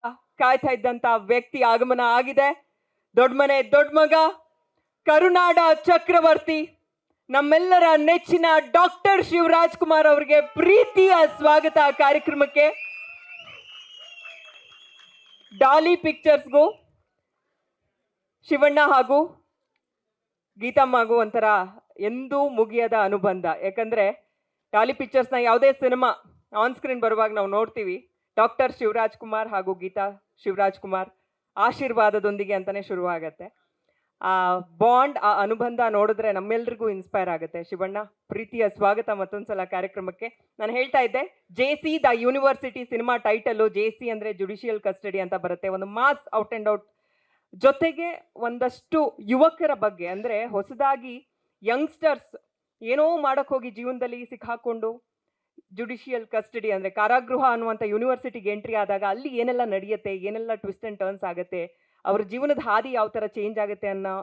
ಕಾಯ್ತಾ ಇದ್ದಂತ ವ್ಯಕ್ತಿ ಆಗಮನ ಆಗಿದೆ. ದೊಡ್ಡ ಮನೆ ದೊಡ್ಡ ಮಗ, ಕರುನಾಡ ಚಕ್ರವರ್ತಿ, ನಮ್ಮೆಲ್ಲರ ನೆಚ್ಚಿನ ಡಾಕ್ಟರ್ ಶಿವರಾಜ್ ಕುಮಾರ್ ಅವರಿಗೆ ಪ್ರೀತಿಯ ಸ್ವಾಗತ ಕಾರ್ಯಕ್ರಮಕ್ಕೆ. ಡಾಲಿ ಪಿಕ್ಚರ್ಸ್ಗೂ ಶಿವಣ್ಣ ಹಾಗೂ ಗೀತಮ್ಮಗೂ ಒಂಥರ ಎಂದೂ ಮುಗಿಯದ ಅನುಬಂಧ. ಯಾಕಂದ್ರೆ ಡಾಲಿ ಪಿಕ್ಚರ್ಸ್ನ ಯಾವುದೇ ಸಿನಿಮಾ ಆನ್ ಸ್ಕ್ರೀನ್ ಬರುವಾಗ ನಾವು ನೋಡ್ತೀವಿ, ಡಾಕ್ಟರ್ ಶಿವರಾಜ್ ಕುಮಾರ್ ಹಾಗೂ ಗೀತಾ ಶಿವರಾಜ್ ಕುಮಾರ್ ಆಶೀರ್ವಾದದೊಂದಿಗೆ ಅಂತಾನೆ ಶುರುವಾಗತ್ತೆ. ಆ ಬಾಂಡ್, ಆ ಅನುಬಂಧ ನೋಡಿದ್ರೆ ನಮ್ಮೆಲ್ರಿಗೂ ಇನ್ಸ್ಪೈರ್ ಆಗುತ್ತೆ. ಶಿವಣ್ಣ, ಪ್ರೀತಿಯ ಸ್ವಾಗತ ಮತ್ತೊಂದ್ಸಲ ಕಾರ್ಯಕ್ರಮಕ್ಕೆ. ನಾನು ಹೇಳ್ತಾ ಇದ್ದೆ, JC the university cinema title JC ಅಂದರೆ ಜುಡಿಷಿಯಲ್ ಕಸ್ಟಡಿ ಅಂತ ಬರುತ್ತೆ. ಒಂದು ಮಾಸ್ ಔಟ್ ಆ್ಯಂಡ್ ಔಟ್, ಜೊತೆಗೆ ಒಂದಷ್ಟು ಯುವಕರ ಬಗ್ಗೆ, ಅಂದರೆ ಹೊಸದಾಗಿ ಯಂಗ್ಸ್ಟರ್ಸ್ ಏನೋ ಮಾಡೋಕ್ಕೆ ಹೋಗಿ ಜೀವನದಲ್ಲಿ ಸಿಕ್ಕಾಕೊಂಡು ಜುಡಿಷಿಯಲ್ ಕಸ್ಟಡಿ ಅಂದರೆ ಕಾರಾಗೃಹ ಅನ್ನುವಂಥ ಯೂನಿವರ್ಸಿಟಿಗೆ ಎಂಟ್ರಿ ಆದಾಗ ಅಲ್ಲಿ ಏನೆಲ್ಲ ನಡೆಯುತ್ತೆ, ಏನೆಲ್ಲ ಟ್ವಿಸ್ಟ್ ಆ್ಯಂಡ್ ಟರ್ನ್ಸ್ ಆಗುತ್ತೆ, ಅವ್ರ ಜೀವನದ ಹಾದಿ ಯಾವ ಥರ ಚೇಂಜ್ ಆಗುತ್ತೆ ಅನ್ನೋ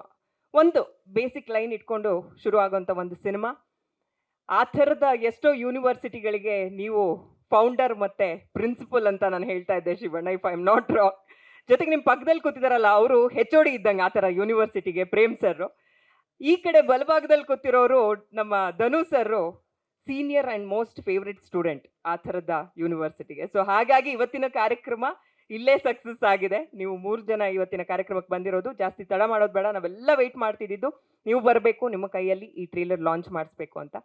ಒಂದು ಬೇಸಿಕ್ ಲೈನ್ ಇಟ್ಕೊಂಡು ಶುರು ಆಗೋಂಥ ಒಂದು ಸಿನಿಮಾ. ಆ ಥರದ ಎಷ್ಟೋ ಯೂನಿವರ್ಸಿಟಿಗಳಿಗೆ ನೀವು ಫೌಂಡರ್ ಮತ್ತು ಪ್ರಿನ್ಸಿಪಲ್ ಅಂತ ನಾನು ಹೇಳ್ತಾ ಇದ್ದೆ Shivanna, if I am not wrong. ಜೊತೆಗೆ ನಿಮ್ಮ ಪಕ್ಕದಲ್ಲಿ ಕೂತಿದಾರಲ್ಲ, ಅವರು HOD ಇದ್ದಂಗೆ ಆ ಥರ ಯೂನಿವರ್ಸಿಟಿಗೆ, ಪ್ರೇಮ್ ಸರ್ರು. ಈ ಕಡೆ ಬಲಭಾಗದಲ್ಲಿ ಕೂತಿರೋರು ನಮ್ಮ Dhanu sir, senior and most favourite student ಆ ಥರದ ಯೂನಿವರ್ಸಿಟಿಗೆ. ಸೊ ಹಾಗಾಗಿ ಇವತ್ತಿನ ಕಾರ್ಯಕ್ರಮ ಇಲ್ಲೇ ಸಕ್ಸಸ್ ಆಗಿದೆ. ನೀವು 3 ಜನ ಇವತ್ತಿನ ಕಾರ್ಯಕ್ರಮಕ್ಕೆ ಬಂದಿರೋದು. ಜಾಸ್ತಿ ತಡ ಮಾಡೋದು ಬೇಡ, ನಾವೆಲ್ಲ ವೆಯ್ಟ್ ಮಾಡ್ತಿದ್ದು ನೀವು ಬರಬೇಕು, ನಿಮ್ಮ ಕೈಯಲ್ಲಿ ಈ ಟ್ರೇಲರ್ ಲಾಂಚ್ ಮಾಡಿಸ್ಬೇಕು ಅಂತ.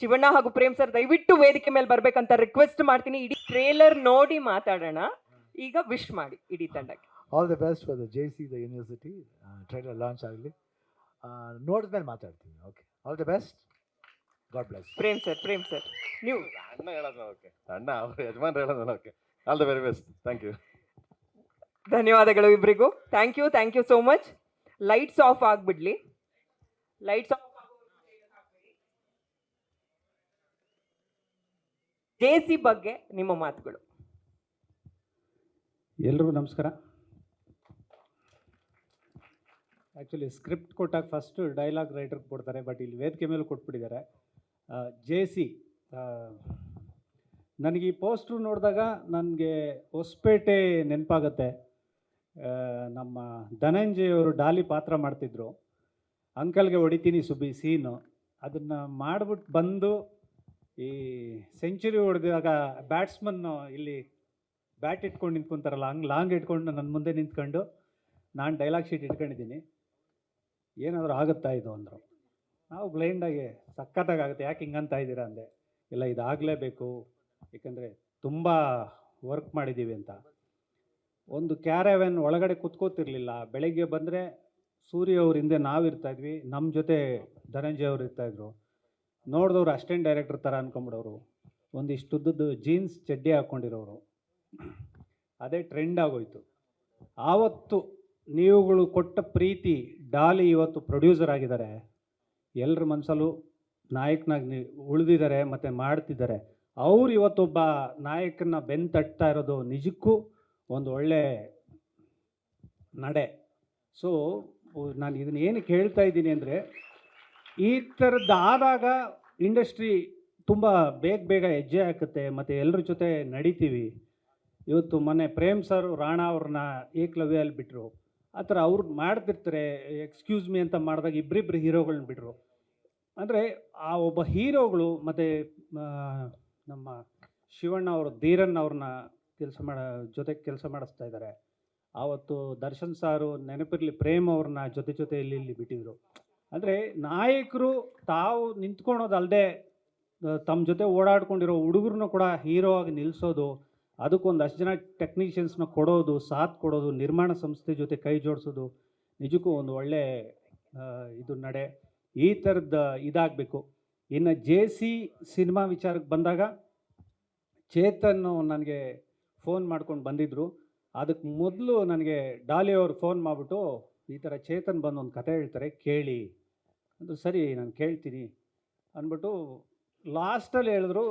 ಶಿವಣ್ಣ ಹಾಗೂ ಪ್ರೇಮ್ ಸರ್ ದಯವಿಟ್ಟು ವೇದಿಕೆ ಮೇಲೆ ಬರ್ಬೇಕಂತ ರಿಕ್ವೆಸ್ಟ್ ಮಾಡ್ತೀನಿ. ಇಡೀ ಟ್ರೇಲರ್ ನೋಡಿ ಮಾತಾಡೋಣ. ಈಗ ವಿಶ್ ಮಾಡಿ ಇಡೀ ತಂಡಕ್ಕೆ. All the best for the JC the university trailer launch ಆಗಲಿ, ನೋಡಿದ್ಮೇಲೆ ಮಾತಾಡ್ತೀನಿ. Okay, all the best, God bless. Prem sir ನೀವು ಅಣ್ಣ ಹೇಳೋದು ಓಕೆ, ಅಣ್ಣ ಅವ್ರ ಯಜಮಾನ್ರು ಹೇಳೋದು okay. All the very best, thank you. ಧನ್ಯವಾದಗಳು ಇಬ್ಬರಿಗೂ. Thank you so much. Lights off ಆಗಿಬಿಡ್ಲಿ. Lights off. JC ಬಗ್ಗೆ ನಿಮ್ಮ ಮಾತುಗಳು. ಎಲ್ರಿಗೂ ನಮಸ್ಕಾರ. ಆ್ಯಕ್ಚುಲಿ ಸ್ಕ್ರಿಪ್ಟ್ ಕೊಟ್ಟಾಗ ಫಸ್ಟು ಡೈಲಾಗ್ ರೈಟರ್ಗೆ ಕೊಡ್ತಾರೆ, ಬಟ್ ಇಲ್ಲಿ ವೇದಿಕೆ ಮೇಲೆ ಕೊಟ್ಬಿಟ್ಟಿದ್ದಾರೆ. JC, ನನಗೆ ಈ ಪೋಸ್ಟ್ರು ನೋಡಿದಾಗ ನನಗೆ ಹೊಸಪೇಟೆ ನೆನಪಾಗತ್ತೆ. ನಮ್ಮ ಧನಂಜಯ್ ಅವರು ಡಾಲಿ ಪಾತ್ರ ಮಾಡ್ತಿದ್ರು, ಅಂಕಲ್ಗೆ ಹೊಡಿತೀನಿ ಸುಬ್ಬಿ ಸೀನು. ಅದನ್ನು ಮಾಡಿಬಿಟ್ಟು ಬಂದು ಈ ಸೆಂಚುರಿ ಹೊಡೆದಾಗ ಬ್ಯಾಟ್ಸ್ಮನ್ನು ಇಲ್ಲಿ ಬ್ಯಾಟ್ ಇಟ್ಕೊಂಡು ನಿಂತ್ಕೊತಾರಲ್ಲ, ಹಂಗೆ ಲಾಂಗ್ ಇಟ್ಕೊಂಡು ನನ್ನ ಮುಂದೆ ನಿಂತ್ಕೊಂಡು ನಾನು ಡೈಲಾಗ್ ಶೀಟ್ ಇಟ್ಕೊಂಡಿದ್ದೀನಿ, ಏನಾದರೂ ಆಗುತ್ತಾ ಇದು ಅಂದರು. ನಾವು ಬ್ಲೈಂಡಾಗಿ ಸಖತ್ತಾಗುತ್ತೆ, ಯಾಕೆ ಹಿಂಗಂತ ಇದ್ದೀರಾ ಅಂದೆ. ಇಲ್ಲ, ಇದಾಗಲೇಬೇಕು, ಏಕೆಂದರೆ ತುಂಬ ವರ್ಕ್ ಮಾಡಿದ್ದೀವಿ ಅಂತ. ಒಂದು ಕ್ಯಾರವ್ಯಾನ್ ಒಳಗಡೆ ಕುತ್ಕೋತಿರ್ಲಿಲ್ಲ. ಬೆಳಗ್ಗೆ ಬಂದರೆ ಸೂರ್ಯ ಅವ್ರ ಹಿಂದೆ ನಾವು ಇರ್ತಾಯಿದ್ವಿ, ನಮ್ಮ ಜೊತೆ ಧನಂಜಯ್ ಅವರು ಇರ್ತಾಯಿದ್ರು. ನೋಡಿದವ್ರು ಅಸಿಸ್ಟೆಂಟ್ ಡೈರೆಕ್ಟರ್ ಥರ ಅಂದ್ಕೊಂಬಿಡೋರು, ಒಂದಿಷ್ಟುದ್ದದ್ದು ಜೀನ್ಸ್ ಚಡ್ಡಿ ಹಾಕ್ಕೊಂಡಿರೋರು. ಅದೇ ಟ್ರೆಂಡ್ ಆಗೋಯ್ತು. ಆವತ್ತು ನೀವುಗಳು ಕೊಟ್ಟ ಪ್ರೀತಿ, ಡಾಲಿ ಇವತ್ತು ಪ್ರೊಡ್ಯೂಸರ್ ಆಗಿದ್ದಾರೆ, ಎಲ್ಲರ ಮನಸ್ಸಲ್ಲೂ ನಾಯಕನಾಗಿ ಉಳಿದಿದ್ದಾರೆ ಮತ್ತು ಮಾಡ್ತಿದ್ದಾರೆ. ಅವ್ರು ಇವತ್ತೊಬ್ಬ ನಾಯಕನ ಬೆನ್ನು ತಟ್ತಾ ಇರೋದು ನಿಜಕ್ಕೂ ಒಂದು ಒಳ್ಳೆ ನಡೆ. ಸೊ ನಾನು ಇದನ್ನ ಏನಕ್ಕೆ ಹೇಳ್ತಾ ಇದ್ದೀನಿ ಅಂದರೆ, ಈ ಥರದ್ದು ಆದಾಗ ಇಂಡಸ್ಟ್ರಿ ತುಂಬ ಬೇಗ ಹೆಜ್ಜೆ ಹಾಕುತ್ತೆ ಮತ್ತು ಎಲ್ಲರ ಜೊತೆ ನಡಿತೀವಿ. ಇವತ್ತು ಮೊನ್ನೆ ಪ್ರೇಮ್ ಸರ್ ರಾಣಾ ಅವ್ರನ್ನ ಏಕಲವ್ಯಲ್ಲಿ ಬಿಟ್ಟರು. ಆ ಥರ ಅವ್ರು ಮಾಡ್ತಿರ್ತಾರೆ. ಎಕ್ಸ್ಕ್ಯೂಸ್ ಮೀ ಅಂತ ಮಾಡಿದಾಗ ಇಬ್ಬರಿಬ್ಬರು ಹೀರೋಗಳನ್ನ ಬಿಟ್ಟರು. ಅಂದರೆ ಆ ಒಬ್ಬ ಹೀರೋಗಳು ಮತ್ತು ನಮ್ಮ ಶಿವಣ್ಣ ಅವರು ಧೀರನ್ ಅವ್ರನ್ನ ಜೊತೆಗೆ ಕೆಲಸ ಮಾಡಿಸ್ತಾ ಇದ್ದಾರೆ. ಆವತ್ತು ದರ್ಶನ್ ಸಾರು ನೆನಪಿರಲಿ, ಪ್ರೇಮ್ ಅವ್ರನ್ನ ಜೊತೆ ಇಲ್ಲಿ ಬಿಟ್ಟಿದ್ರು. ಅಂದರೆ ನಾಯಕರು ತಾವು ನಿಂತ್ಕೊಳೋದಲ್ಲದೆ ತಮ್ಮ ಜೊತೆ ಓಡಾಡ್ಕೊಂಡಿರೋ ಹುಡುಗರನ್ನ ಕೂಡ ಹೀರೋ ಆಗಿ ನಿಲ್ಲಿಸೋದು, ಅದಕ್ಕೊಂದಷ್ಟು ಜನ ಟೆಕ್ನಿಷಿಯನ್ಸ್ನ ಕೊಡೋದು, ಸಾಥ್ ಕೊಡೋದು, ನಿರ್ಮಾಣ ಸಂಸ್ಥೆ ಜೊತೆ ಕೈ ಜೋಡಿಸೋದು ನಿಜಕ್ಕೂ ಒಂದು ಒಳ್ಳೆ ಇದು ನಡೆ. ಈ ಥರದ್ದು ಇದಾಗಬೇಕು. ಇನ್ನು JC ಸಿನಿಮಾ ವಿಚಾರಕ್ಕೆ ಬಂದಾಗ, ಚೇತನ್ ನನಗೆ ಫೋನ್ ಮಾಡ್ಕೊಂಡು ಬಂದಿದ್ದರು. ಅದಕ್ಕೆ ಮೊದಲು ನನಗೆ ಡಾಲಿ ಅವರು ಫೋನ್ ಮಾಡಿಬಿಟ್ಟು, ಈ ಥರ ಚೇತನ್ ಬಂದು ಒಂದು ಕತೆ ಹೇಳ್ತಾರೆ, ಕೇಳಿ ಅಂದರು. ಸರಿ, ನಾನು ಕೇಳ್ತೀನಿ ಅಂದ್ಬಿಟ್ಟು ಲಾಸ್ಟಲ್ಲಿ ಹೇಳಿದ್ರು,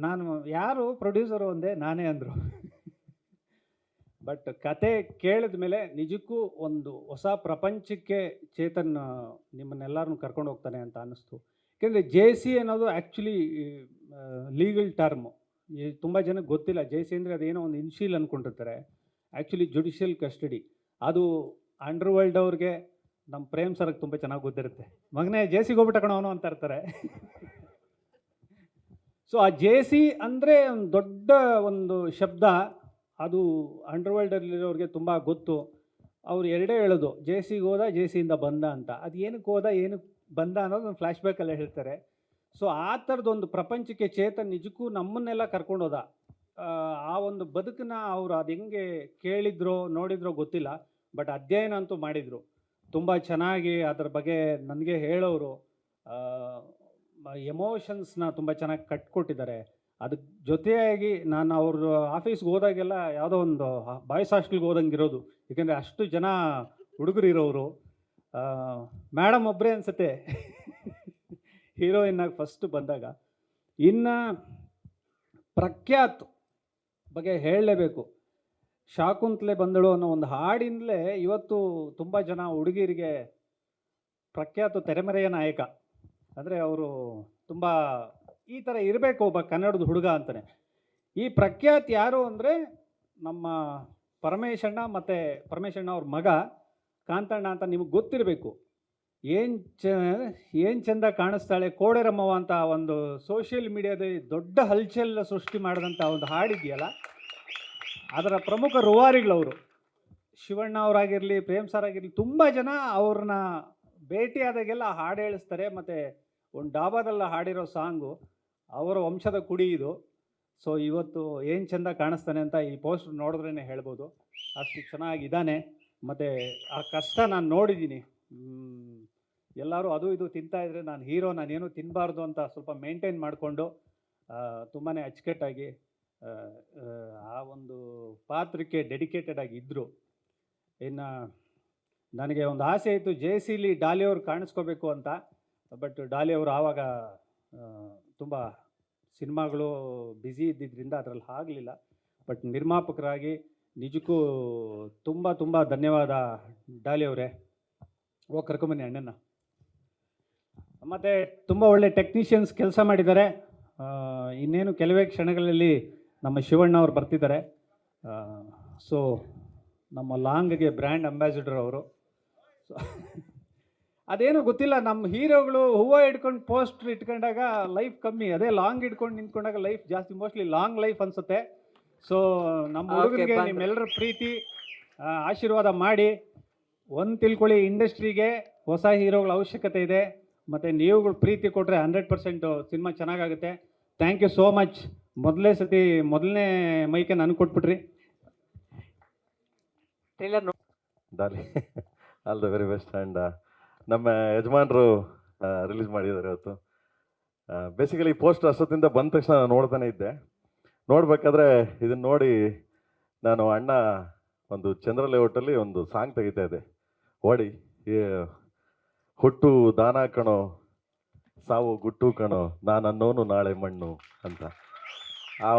ನಾನು ಯಾರು ಪ್ರೊಡ್ಯೂಸರು ಅಂದೆ, ನಾನೇ ಅಂದರು. ಬಟ್ ಕತೆ ಕೇಳಿದ ಮೇಲೆ ನಿಜಕ್ಕೂ ಒಂದು ಹೊಸ ಪ್ರಪಂಚಕ್ಕೆ ಚೇತನ್ ನಿಮ್ಮನ್ನೆಲ್ಲರನ್ನು ಕರ್ಕೊಂಡು ಹೋಗ್ತಾನೆ ಅಂತ ಅನ್ನಿಸ್ತು. ಯಾಕೆಂದರೆ JC ಅನ್ನೋದು ಆ್ಯಕ್ಚುಲಿ ಲೀಗಲ್ ಟರ್ಮು. ತುಂಬ ಜನಕ್ಕೆ ಗೊತ್ತಿಲ್ಲ. JC ಅಂದರೆ ಅದೇನೋ ಒಂದು ಇನ್ಶೀಲ್ ಅಂದ್ಕೊಂಡಿರ್ತಾರೆ. ಆ್ಯಕ್ಚುಲಿ ಜುಡಿಷಿಯಲ್ ಕಸ್ಟಡಿ ಅದು ಅಂಡರ್ವರ್ಲ್ಡ್ ಅವ್ರಿಗೆ ನಮ್ಮ ಪ್ರೇಮ್ ಸರ್ಗೆ ತುಂಬ ಚೆನ್ನಾಗಿ ಗೊತ್ತಿರುತ್ತೆ. ಮಗನೇ ಜೆ ಸಿಗೆ ಹೋಗ್ಬಿಟ್ಟ ಕಣವನು ಅಂತ ಇರ್ತಾರೆ. ಸೊ ಆ ಜೆ ಸಿ ಅಂದರೆ ಒಂದು ದೊಡ್ಡ ಒಂದು ಶಬ್ದ, ಅದು ಅಂಡರ್ವರ್ಲ್ಡಲ್ಲಿರೋರಿಗೆ ತುಂಬ ಗೊತ್ತು. ಅವ್ರು ಎರಡೇ ಹೇಳೋದು, ಜೆ ಸಿಗೆ ಹೋದ, ಜೆ ಸಿಯಿಂದ ಬಂದ ಅಂತ. ಅದು ಏನಕ್ಕೆ ಹೋದ, ಏನಕ್ಕೆ ಬಂದ ಅನ್ನೋದು ಒಂದು ಫ್ಲ್ಯಾಶ್ ಬ್ಯಾಕಲ್ಲೇ ಹೇಳ್ತಾರೆ. ಸೊ ಆ ಥರದೊಂದು ಪ್ರಪಂಚಕ್ಕೆ ಚೇತನ್ ನಿಜಕ್ಕೂ ನಮ್ಮನ್ನೆಲ್ಲ ಕರ್ಕೊಂಡೋದ. ಆ ಒಂದು ಬದುಕನ್ನ ಅವರು ಅದು ಹೆಂಗೆ ಕೇಳಿದ್ರೋ ನೋಡಿದ್ರೋ ಗೊತ್ತಿಲ್ಲ, ಬಟ್ ಅಧ್ಯಯನ ಅಂತೂ ಮಾಡಿದರು. ತುಂಬ ಚೆನ್ನಾಗಿ ಅದರ ಬಗ್ಗೆ ನನಗೆ ಹೇಳೋರು. ಎಮೋಷನ್ಸ್ನ ತುಂಬ ಚೆನ್ನಾಗಿ ಕಟ್ಕೊಟ್ಟಿದ್ದಾರೆ. ಅದಕ್ಕೆ ಜೊತೆಯಾಗಿ ನಾನು ಅವ್ರ ಆಫೀಸ್ಗೆ ಹೋದಾಗೆಲ್ಲ ಯಾವುದೋ ಒಂದು ಬಾಯ್ಸ್ ಹಾಸ್ಟೆಲ್ಗೆ ಹೋದಂಗೆ ಇರೋದು, ಏಕೆಂದರೆ ಅಷ್ಟು ಜನ ಹುಡುಗರು ಇರೋರು. ಮೇಡಮ್ ಒಬ್ಬರೇ ಅನಿಸುತ್ತೆ ಹೀರೋಯಿನ್ನಾಗಿ ಫಸ್ಟ್ ಬಂದಾಗ. ಇನ್ನು ಪ್ರಖ್ಯಾತ್ ಬಗ್ಗೆ ಹೇಳಲೇಬೇಕು. ಶಾಕುಂತಲೆ ಬಂದಳು ಅನ್ನೋ ಒಂದು ಹಾಡಿಂದಲೇ ಇವತ್ತು ತುಂಬ ಜನ ಹುಡುಗಿರಿಗೆ ಪ್ರಖ್ಯಾತ ತೆರೆಮರೆಯ ನಾಯಕ. ಅಂದರೆ ಅವರು ತುಂಬ ಈ ಥರ ಇರಬೇಕು ಒಬ್ಬ ಕನ್ನಡದ ಹುಡುಗ ಅಂತಲೇ. ಈ ಪ್ರಖ್ಯಾತ್ ಯಾರು ಅಂದರೆ ನಮ್ಮ ಪರಮೇಶಣ್ಣ ಮತ್ತು ಪರಮೇಶಣ್ಣ ಅವ್ರ ಮಗ ಕಾಂತಣ್ಣ ಅಂತ ನಿಮಗೆ ಗೊತ್ತಿರಬೇಕು. ಏನು ಚೆಂದ ಕಾಣಿಸ್ತಾಳೆ ಕೋಡೆರಮ್ಮವ ಅಂತ ಒಂದು ಸೋಷಿಯಲ್ ಮೀಡಿಯಾದಲ್ಲಿ ದೊಡ್ಡ ಹಲ್ಚಲ್ ಸೃಷ್ಟಿ ಮಾಡಿದಂಥ ಒಂದು ಹಾಡಿದೆಯಲ್ಲ, ಅದರ ಪ್ರಮುಖ ರೂವಾರಿಗಳವರು. ಶಿವಣ್ಣ ಅವರಾಗಿರಲಿ, ಪ್ರೇಮ್ ಸರ್ ಆಗಿರಲಿ, ತುಂಬ ಜನ ಅವ್ರನ್ನ ಭೇಟಿಯಾದಾಗೆಲ್ಲ ಹಾಡು ಹೇಳಿಸ್ತಾರೆ. ಮತ್ತು ಒಂದು ಡಾಬಾದಲ್ಲ ಹಾಡಿರೋ ಸಾಂಗು ಅವರ ವಂಶದ ಕುಡಿ ಇದು. ಸೊ ಇವತ್ತು ಏನು ಚೆಂದ ಕಾಣಿಸ್ತಾನೆ ಅಂತ ಈ ಪೋಸ್ಟ್ ನೋಡಿದ್ರೇ ಹೇಳ್ಬೋದು, ಅಷ್ಟು ಚೆನ್ನಾಗಿದ್ದಾನೆ. ಮತ್ತು ಆ ಕಷ್ಟ ನಾನು ನೋಡಿದ್ದೀನಿ. ಎಲ್ಲರೂ ಅದು ಇದು ತಿಂತಾಯಿದ್ರೆ ನಾನು ಹೀರೋ, ನಾನೇನು ತಿನ್ನಬಾರ್ದು ಅಂತ ಸ್ವಲ್ಪ ಮೇಂಟೈನ್ ಮಾಡಿಕೊಂಡು ತುಂಬಾ ಅಚ್ಚುಕಟ್ಟಾಗಿ ಆ ಒಂದು ಪಾತ್ರಕ್ಕೆ ಡೆಡಿಕೇಟೆಡ್ ಆಗಿ ಇದ್ದರು. ಇನ್ನು ನನಗೆ ಒಂದು ಆಸೆ ಇತ್ತು ಜೆ ಸಿಲಿ ಡಾಲಿ ಅವ್ರು ಕಾಣಿಸ್ಕೋಬೇಕು ಅಂತ, ಬಟ್ ಡಾಲಿ ಅವರು ಆವಾಗ ತುಂಬ ಸಿನಿಮಾಗಳು ಬ್ಯುಸಿ ಇದ್ದಿದ್ದರಿಂದ ಅದರಲ್ಲಿ ಆಗಲಿಲ್ಲ. ಬಟ್ ನಿರ್ಮಾಪಕರಾಗಿ ನಿಜಕ್ಕೂ ತುಂಬ ತುಂಬ ಧನ್ಯವಾದ ಡಾಲಿ ಅವರೇ. ಹೋಗಿ ಕರ್ಕೊಂಬನ್ನಿ ಅಣ್ಣನ. ಮತ್ತು ತುಂಬ ಒಳ್ಳೆ ಟೆಕ್ನಿಷಿಯನ್ಸ್ ಕೆಲಸ ಮಾಡಿದ್ದಾರೆ. ಇನ್ನೇನು ಕೆಲವೇ ಕ್ಷಣಗಳಲ್ಲಿ ನಮ್ಮ ಶಿವಣ್ಣ ಅವ್ರು ಬರ್ತಿದ್ದಾರೆ. ಸೊ ನಮ್ಮ ಲಾಂಗ್ಗೆ ಬ್ರ್ಯಾಂಡ್ ಅಂಬಾಸಿಡರ್ ಅವರು. ಸೊ ಅದೇನೋ ಗೊತ್ತಿಲ್ಲ, ನಮ್ಮ ಹೀರೋಗಳು ಹೂವು ಹಿಡ್ಕೊಂಡು ಪೋಸ್ಟ್ರ್ ಇಟ್ಕೊಂಡಾಗ ಲೈಫ್ ಕಮ್ಮಿ, ಅದೇ ಲಾಂಗ್ ಹಿಡ್ಕೊಂಡು ನಿಂತ್ಕೊಂಡಾಗ ಲೈಫ್ ಜಾಸ್ತಿ, ಮೋಸ್ಟ್ಲಿ ಲಾಂಗ್ ಲೈಫ್ ಅನಿಸುತ್ತೆ. ಸೊ ನಮ್ಮ ಹುಡುಗರಿಗೆ ನಿಮ್ಮೆಲ್ಲರ ಪ್ರೀತಿ ಆಶೀರ್ವಾದ ಮಾಡಿ. ಒಂದು ತಿಳ್ಕೊಳ್ಳಿ, ಇಂಡಸ್ಟ್ರಿಗೆ ಹೊಸ ಹೀರೋಗಳ ಅವಶ್ಯಕತೆ ಇದೆ. ಮತ್ತು ನೀವುಗಳು ಪ್ರೀತಿ ಕೊಟ್ಟರೆ 100% ಸಿನಿಮಾ ಚೆನ್ನಾಗಾಗುತ್ತೆ. Thank you so much. ಮೊದಲನೇ ಮೈಕೆ ನನಗೆ ಕೊಟ್ಬಿಟ್ರಿ. Trailer Daali all the very best. And ನಮ್ಮ ಯಜಮಾನರು ರಿಲೀಸ್ ಮಾಡಿದ್ದಾರೆ ಇವತ್ತು. ಬೇಸಿಕಲಿ ಪೋಸ್ಟ್ ಅಷ್ಟೊತ್ತಿಂದ ಬಂದ ತಕ್ಷಣ ನಾನು ನೋಡ್ತಾನೆ ಇದ್ದೆ. ನೋಡಬೇಕಾದ್ರೆ ಇದನ್ನು ನೋಡಿ ನಾನು ಅಣ್ಣ ಒಂದು ಚಂದ್ರ ಲೇಔಟಲ್ಲಿ ಒಂದು ಸಾಂಗ್ ತೆಗಿತಾ ಇದ್ದೆ, ಓಡಿ ಹುಟ್ಟು ದಾನ ಕಣೋ, ಸಾವು ಗುಟ್ಟು ಕಣೋ, ನಾನು ಅನ್ನೋನು ನಾಳೆ ಮಣ್ಣು ಅಂತ. ಆ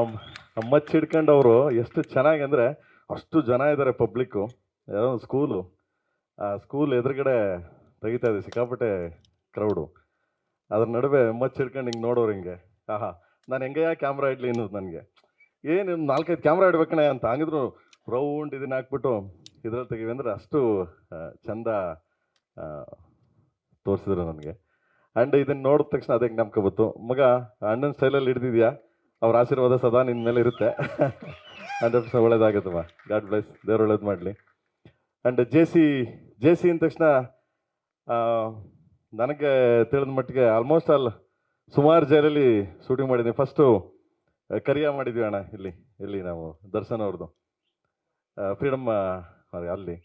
ಮಚ್ಚ ಹಿಡ್ಕೊಂಡವರು ಎಷ್ಟು ಚೆನ್ನಾಗಿ ಅಂದರೆ, ಅಷ್ಟು ಜನ ಇದ್ದಾರೆ ಪಬ್ಲಿಕ್ಕು. ಯಾವುದೋ ಒಂದು ಸ್ಕೂಲು, ಆ ಸ್ಕೂಲ್ ಎದುರುಗಡೆ ತೆಗಿತಾ ಇದೆ, ಸಿಕ್ಕಾಪಟ್ಟೆ ಕ್ರೌಡು. ಅದ್ರ ನಡುವೆ ಮಚ್ಚ ಹಿಡ್ಕೊಂಡು ಹಿಂಗೆ ನೋಡೋರು ಹಿಂಗೆ, ಆಹಾ ನಾನು ಹೆಂಗೆ ಕ್ಯಾಮ್ರಾ ಇಡಲಿ ಅನ್ನೋದು ನನಗೆ. ಏನು 4-5 ಕ್ಯಾಮ್ರಾ ಇಡ್ಬೇಕಣೆ ಅಂತ. ಹಂಗಿದ್ರು ರೌಂಡ್ ಇದನ್ನ ಹಾಕ್ಬಿಟ್ಟು ಇದ್ರಲ್ಲಿ ತೆಗಿವಿ ಅಂದರೆ ಅಷ್ಟು ಚಂದ ತೋರಿಸಿದ್ರು ನನಗೆ. ಆ್ಯಂಡ್ ಇದನ್ನು ನೋಡಿದ ತಕ್ಷಣ ಅದೇ ಜ್ಞಾಪಕ ಬಂತು, ಮಗ ಅಣ್ಣನ ಸ್ಟೈಲಲ್ಲಿ ಹಿಡ್ದಿದ್ಯಾ, ಅವ್ರ ಆಶೀರ್ವಾದ ಸದಾ ನಿನ್ನ ಮೇಲೆ ಇರುತ್ತೆ. 100% ಒಳ್ಳೇದಾಗುತ್ತಮ್ಮ. ಗಾಡ್ ಬ್ಲೆಸ್, ದೇವ್ರು ಒಳ್ಳೇದು ಮಾಡಲಿ. ಆ್ಯಂಡ್ ಜೆ ಸಿ ಅಂದ ತಕ್ಷಣ ನನಗೆ ತಿಳಿದ ಮಟ್ಟಿಗೆ ಆಲ್ಮೋಸ್ಟ್ ಆಲ್ ಸುಮಾರು ಜೈಲಲ್ಲಿ ಶೂಟಿಂಗ್ ಮಾಡಿದ್ದೀನಿ. ಫಸ್ಟು ಕರಿಯ ಮಾಡಿದ್ವಿ ಅಣ್ಣ, ಇಲ್ಲಿ ನಾವು ದರ್ಶನ್ ಅವ್ರದ್ದು ಫ್ರೀಡಮ್ ಅಲ್ಲಿ.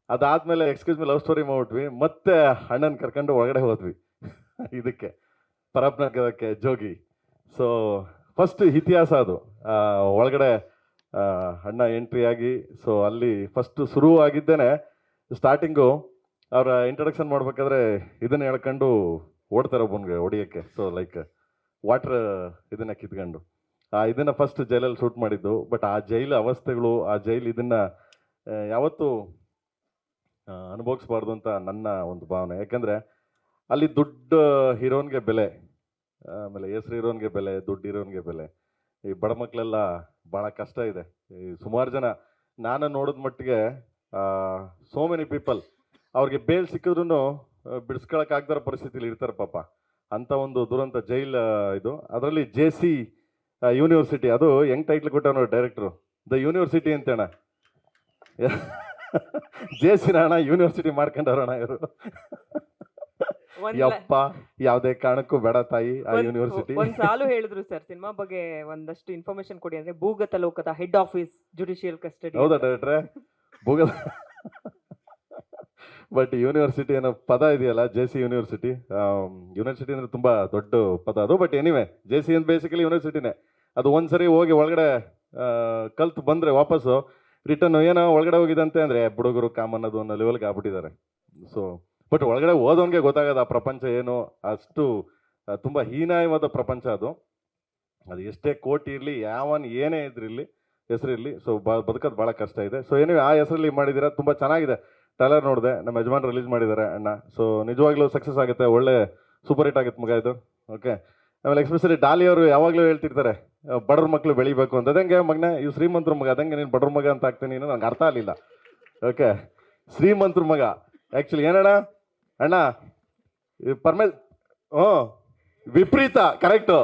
ಅದಾದಮೇಲೆ ಎಕ್ಸ್ಕ್ಯೂಸ್ ಮಿ ಲವ್ ಸ್ಟೋರಿ ಮಾಡ್ಬಿಟ್ವಿ. ಮತ್ತೆ ಅಣ್ಣನ ಕರ್ಕೊಂಡು ಒಳಗಡೆ ಹೋದ್ವಿ ಇದಕ್ಕೆ ಪರಪ್ನಗರಕ್ಕೆ ಜೋಗಿ. ಸೊ ಫಸ್ಟ್ ಇತಿಹಾಸ ಅದು. ಒಳಗಡೆ ಅಣ್ಣ ಎಂಟ್ರಿ ಆಗಿ, ಸೊ ಅಲ್ಲಿ ಫಸ್ಟ್ ಶುರು ಆಗಿದ್ದೇನೆ. ಸ್ಟಾರ್ಟಿಂಗು ಅವರ ಇಂಟ್ರಡಕ್ಷನ್ ಮಾಡ್ಬೇಕಾದ್ರೆ ಇದನ್ನು ಹೇಳ್ಕೊಂಡು ಓಡ್ತಾರೆ ಒಬ್ಬನಿಗೆ ಹೊಡಿಯೋಕ್ಕೆ. ಸೊ ಲೈಕ್ ವಾಟ್ರ್ ಇದನ್ನು ಕಿತ್ಕೊಂಡು ಇದನ್ನು ಫಸ್ಟ್ ಜೈಲಲ್ಲಿ ಶೂಟ್ ಮಾಡಿದ್ದು. ಬಟ್ ಆ ಜೈಲು ಅವಸ್ಥೆಗಳು, ಆ ಜೈಲು ಇದನ್ನು ಯಾವತ್ತೂ ಅನುಭವಿಸ್ಬಾರ್ದು ಅಂತ ನನ್ನ ಒಂದು ಭಾವನೆ. ಯಾಕೆಂದರೆ ಅಲ್ಲಿ ದುಡ್ಡು ಹೀರೋನ್ಗೆ ಬೆಲೆ, ಆಮೇಲೆ ಹೆಸ್ರು ಹೀರೋನ್ಗೆ ಬೆಲೆ, ದುಡ್ಡು ಹೀರೋನ್ಗೆ ಬೆಲೆ. ಈ ಬಡ ಮಕ್ಕಳೆಲ್ಲ ಭಾಳ ಕಷ್ಟ ಇದೆ. ಈ ಸುಮಾರು ಜನ ನಾನು ನೋಡಿದ ಮಟ್ಟಿಗೆ ಸೋ ಮೆನಿ ಪೀಪಲ್ ಅವ್ರಿಗೆ ಬೇಲ್ ಸಿಕ್ಕಿದ್ರು ಬಿಡಿಸ್ಕೊಳಕ್ಕಾಗ್ದಾರ ಪರಿಸ್ಥಿತಿಲಿ ಇರ್ತಾರೆ ಪಾಪ. ಅಂಥ ಒಂದು ದುರಂತ ಜೈಲ್ ಇದು. ಅದರಲ್ಲಿ JC ಯೂನಿವರ್ಸಿಟಿ, ಅದು ಹೆಂಗ್ ಟೈಟ್ಲ್ ಕೊಟ್ಟವನು ಡೈರೆಕ್ಟ್ರು, ದ ಯೂನಿವರ್ಸಿಟಿ ಅಂತೇಣ. JC ಅಣ್ಣ ಯೂನಿವರ್ಸಿಟಿ ಮಾಡ್ಕೊಂಡವ್ರಣ ಇವರು. ಯಪ್ಪ, ಯಾವುದೇ ಕಾರಣಕ್ಕೂ ಬೇಡ ತಾಯಿ ಆ ಯೂನಿವರ್ಸಿಟಿ. ಒಂದ್ ಸಾಲು ಹೇಳಿದ್ರು ಸರ್ ಸಿನಿಮಾ ಬಗ್ಗೆ ಒಂದಷ್ಟು ಇನ್ಫಾರ್ಮೇಶನ್ ಕೊಡಿ ಅಂದ್ರೆ, ಭೂಗತ ಲೋಕದ ಹೆಡ್ ಆಫೀಸ್ ಜುಡಿಷಿಯಲ್ ಕಸ್ಟಡಿ. ಹೌದಾ ಡೈರೆಕ್ಟ್ರೆ? ಭೂಗತ ಬಟ್ ಯೂನಿವರ್ಸಿಟಿ ಅನ್ನೋ ಪದ ಇದೆಯಲ್ಲ, JC ಯೂನಿವರ್ಸಿಟಿ. ಯೂನಿವರ್ಸಿಟಿ ಅಂದ್ರೆ ತುಂಬಾ ದೊಡ್ಡ ಪದ ಅದು. ಬಟ್ ಎನಿವೆ, JC ಅಂತ ಬೇಸಿಕಲಿ ಯೂನಿವರ್ಸಿಟಿನೇ. ಅದು ಒಂದ್ಸರಿ ಹೋಗಿ ಒಳಗಡೆ ಕಲ್ತು ಬಂದ್ರೆ ವಾಪಸ್ಸು ರಿಟರ್ನ್ ಏನೋ ಒಳಗಡೆ ಹೋಗಿದಂತೆ ಅಂದ್ರೆ ಹುಡುಗರು ಕಾಮನ್ ಅದು ಅನ್ನೋ ಲೆವೆಲ್ಗೆ ಆಗ್ಬಿಟ್ಟಿದ್ದಾರೆ. ಸೊ ಬಟ್ ಒಳಗಡೆ ಓದೋನ್ಗೆ ಗೊತ್ತಾಗದ ಆ ಪ್ರಪಂಚ ಏನು, ಅಷ್ಟು ತುಂಬ ಹೀನಾಯವಾದ ಪ್ರಪಂಚ ಅದು. ಅದು ಎಷ್ಟೇ ಕೋಟಿ ಇರಲಿ, ಯಾವನ್ ಏನೇ ಇದ್ರಿರಲಿ, ಹೆಸರಿರಲಿ, ಸೊ ಬದುಕೋದು ಭಾಳ ಕಷ್ಟ ಇದೆ. ಸೊ ಏನಿವೆ, ಆ ಹೆಸರಲ್ಲಿ ಮಾಡಿದ್ದೀರಾ, ತುಂಬ ಚೆನ್ನಾಗಿದೆ. ಟ್ರೈಲರ್ ನೋಡಿದೆ, ನಮ್ಮ ಯಜಮಾನ್ ರಿಲೀಸ್ ಮಾಡಿದ್ದಾರೆ ಅಣ್ಣ. ಸೊ ನಿಜವಾಗ್ಲೂ ಸಕ್ಸಸ್ ಆಗುತ್ತೆ, ಒಳ್ಳೆ ಸೂಪರ್ ಹಿಟ್ ಆಗುತ್ತೆ ಮಗ ಇದು. ಓಕೆ, ಆಮೇಲೆ ಎಕ್ಸ್ಪೆಷಲಿ ಡಾಲಿ ಅವರು ಯಾವಾಗಲೂ ಹೇಳ್ತಿರ್ತಾರೆ ಬಡವ್ರ ಮಕ್ಕಳು ಬೆಳಿಬೇಕು ಅಂತ. ಅದಂಗೆ ಮಗನ ಇವು ಶ್ರೀಮಂತರ ಮಗ, ಅದಂಗೆ ನೀನು ಬಡವ್ರ ಮಗ ಅಂತ ಆಗ್ತೀನಿ, ನಂಗೆ ಅರ್ಥ ಆಗಲಿಲ್ಲ. ಓಕೆ, ಶ್ರೀಮಂತರ ಮಗ ಆ್ಯಕ್ಚುಲಿ ಏನಣ್ಣ ಅಣ್ಣ ವಿಪರೀತ ಕರೆಕ್ಟು.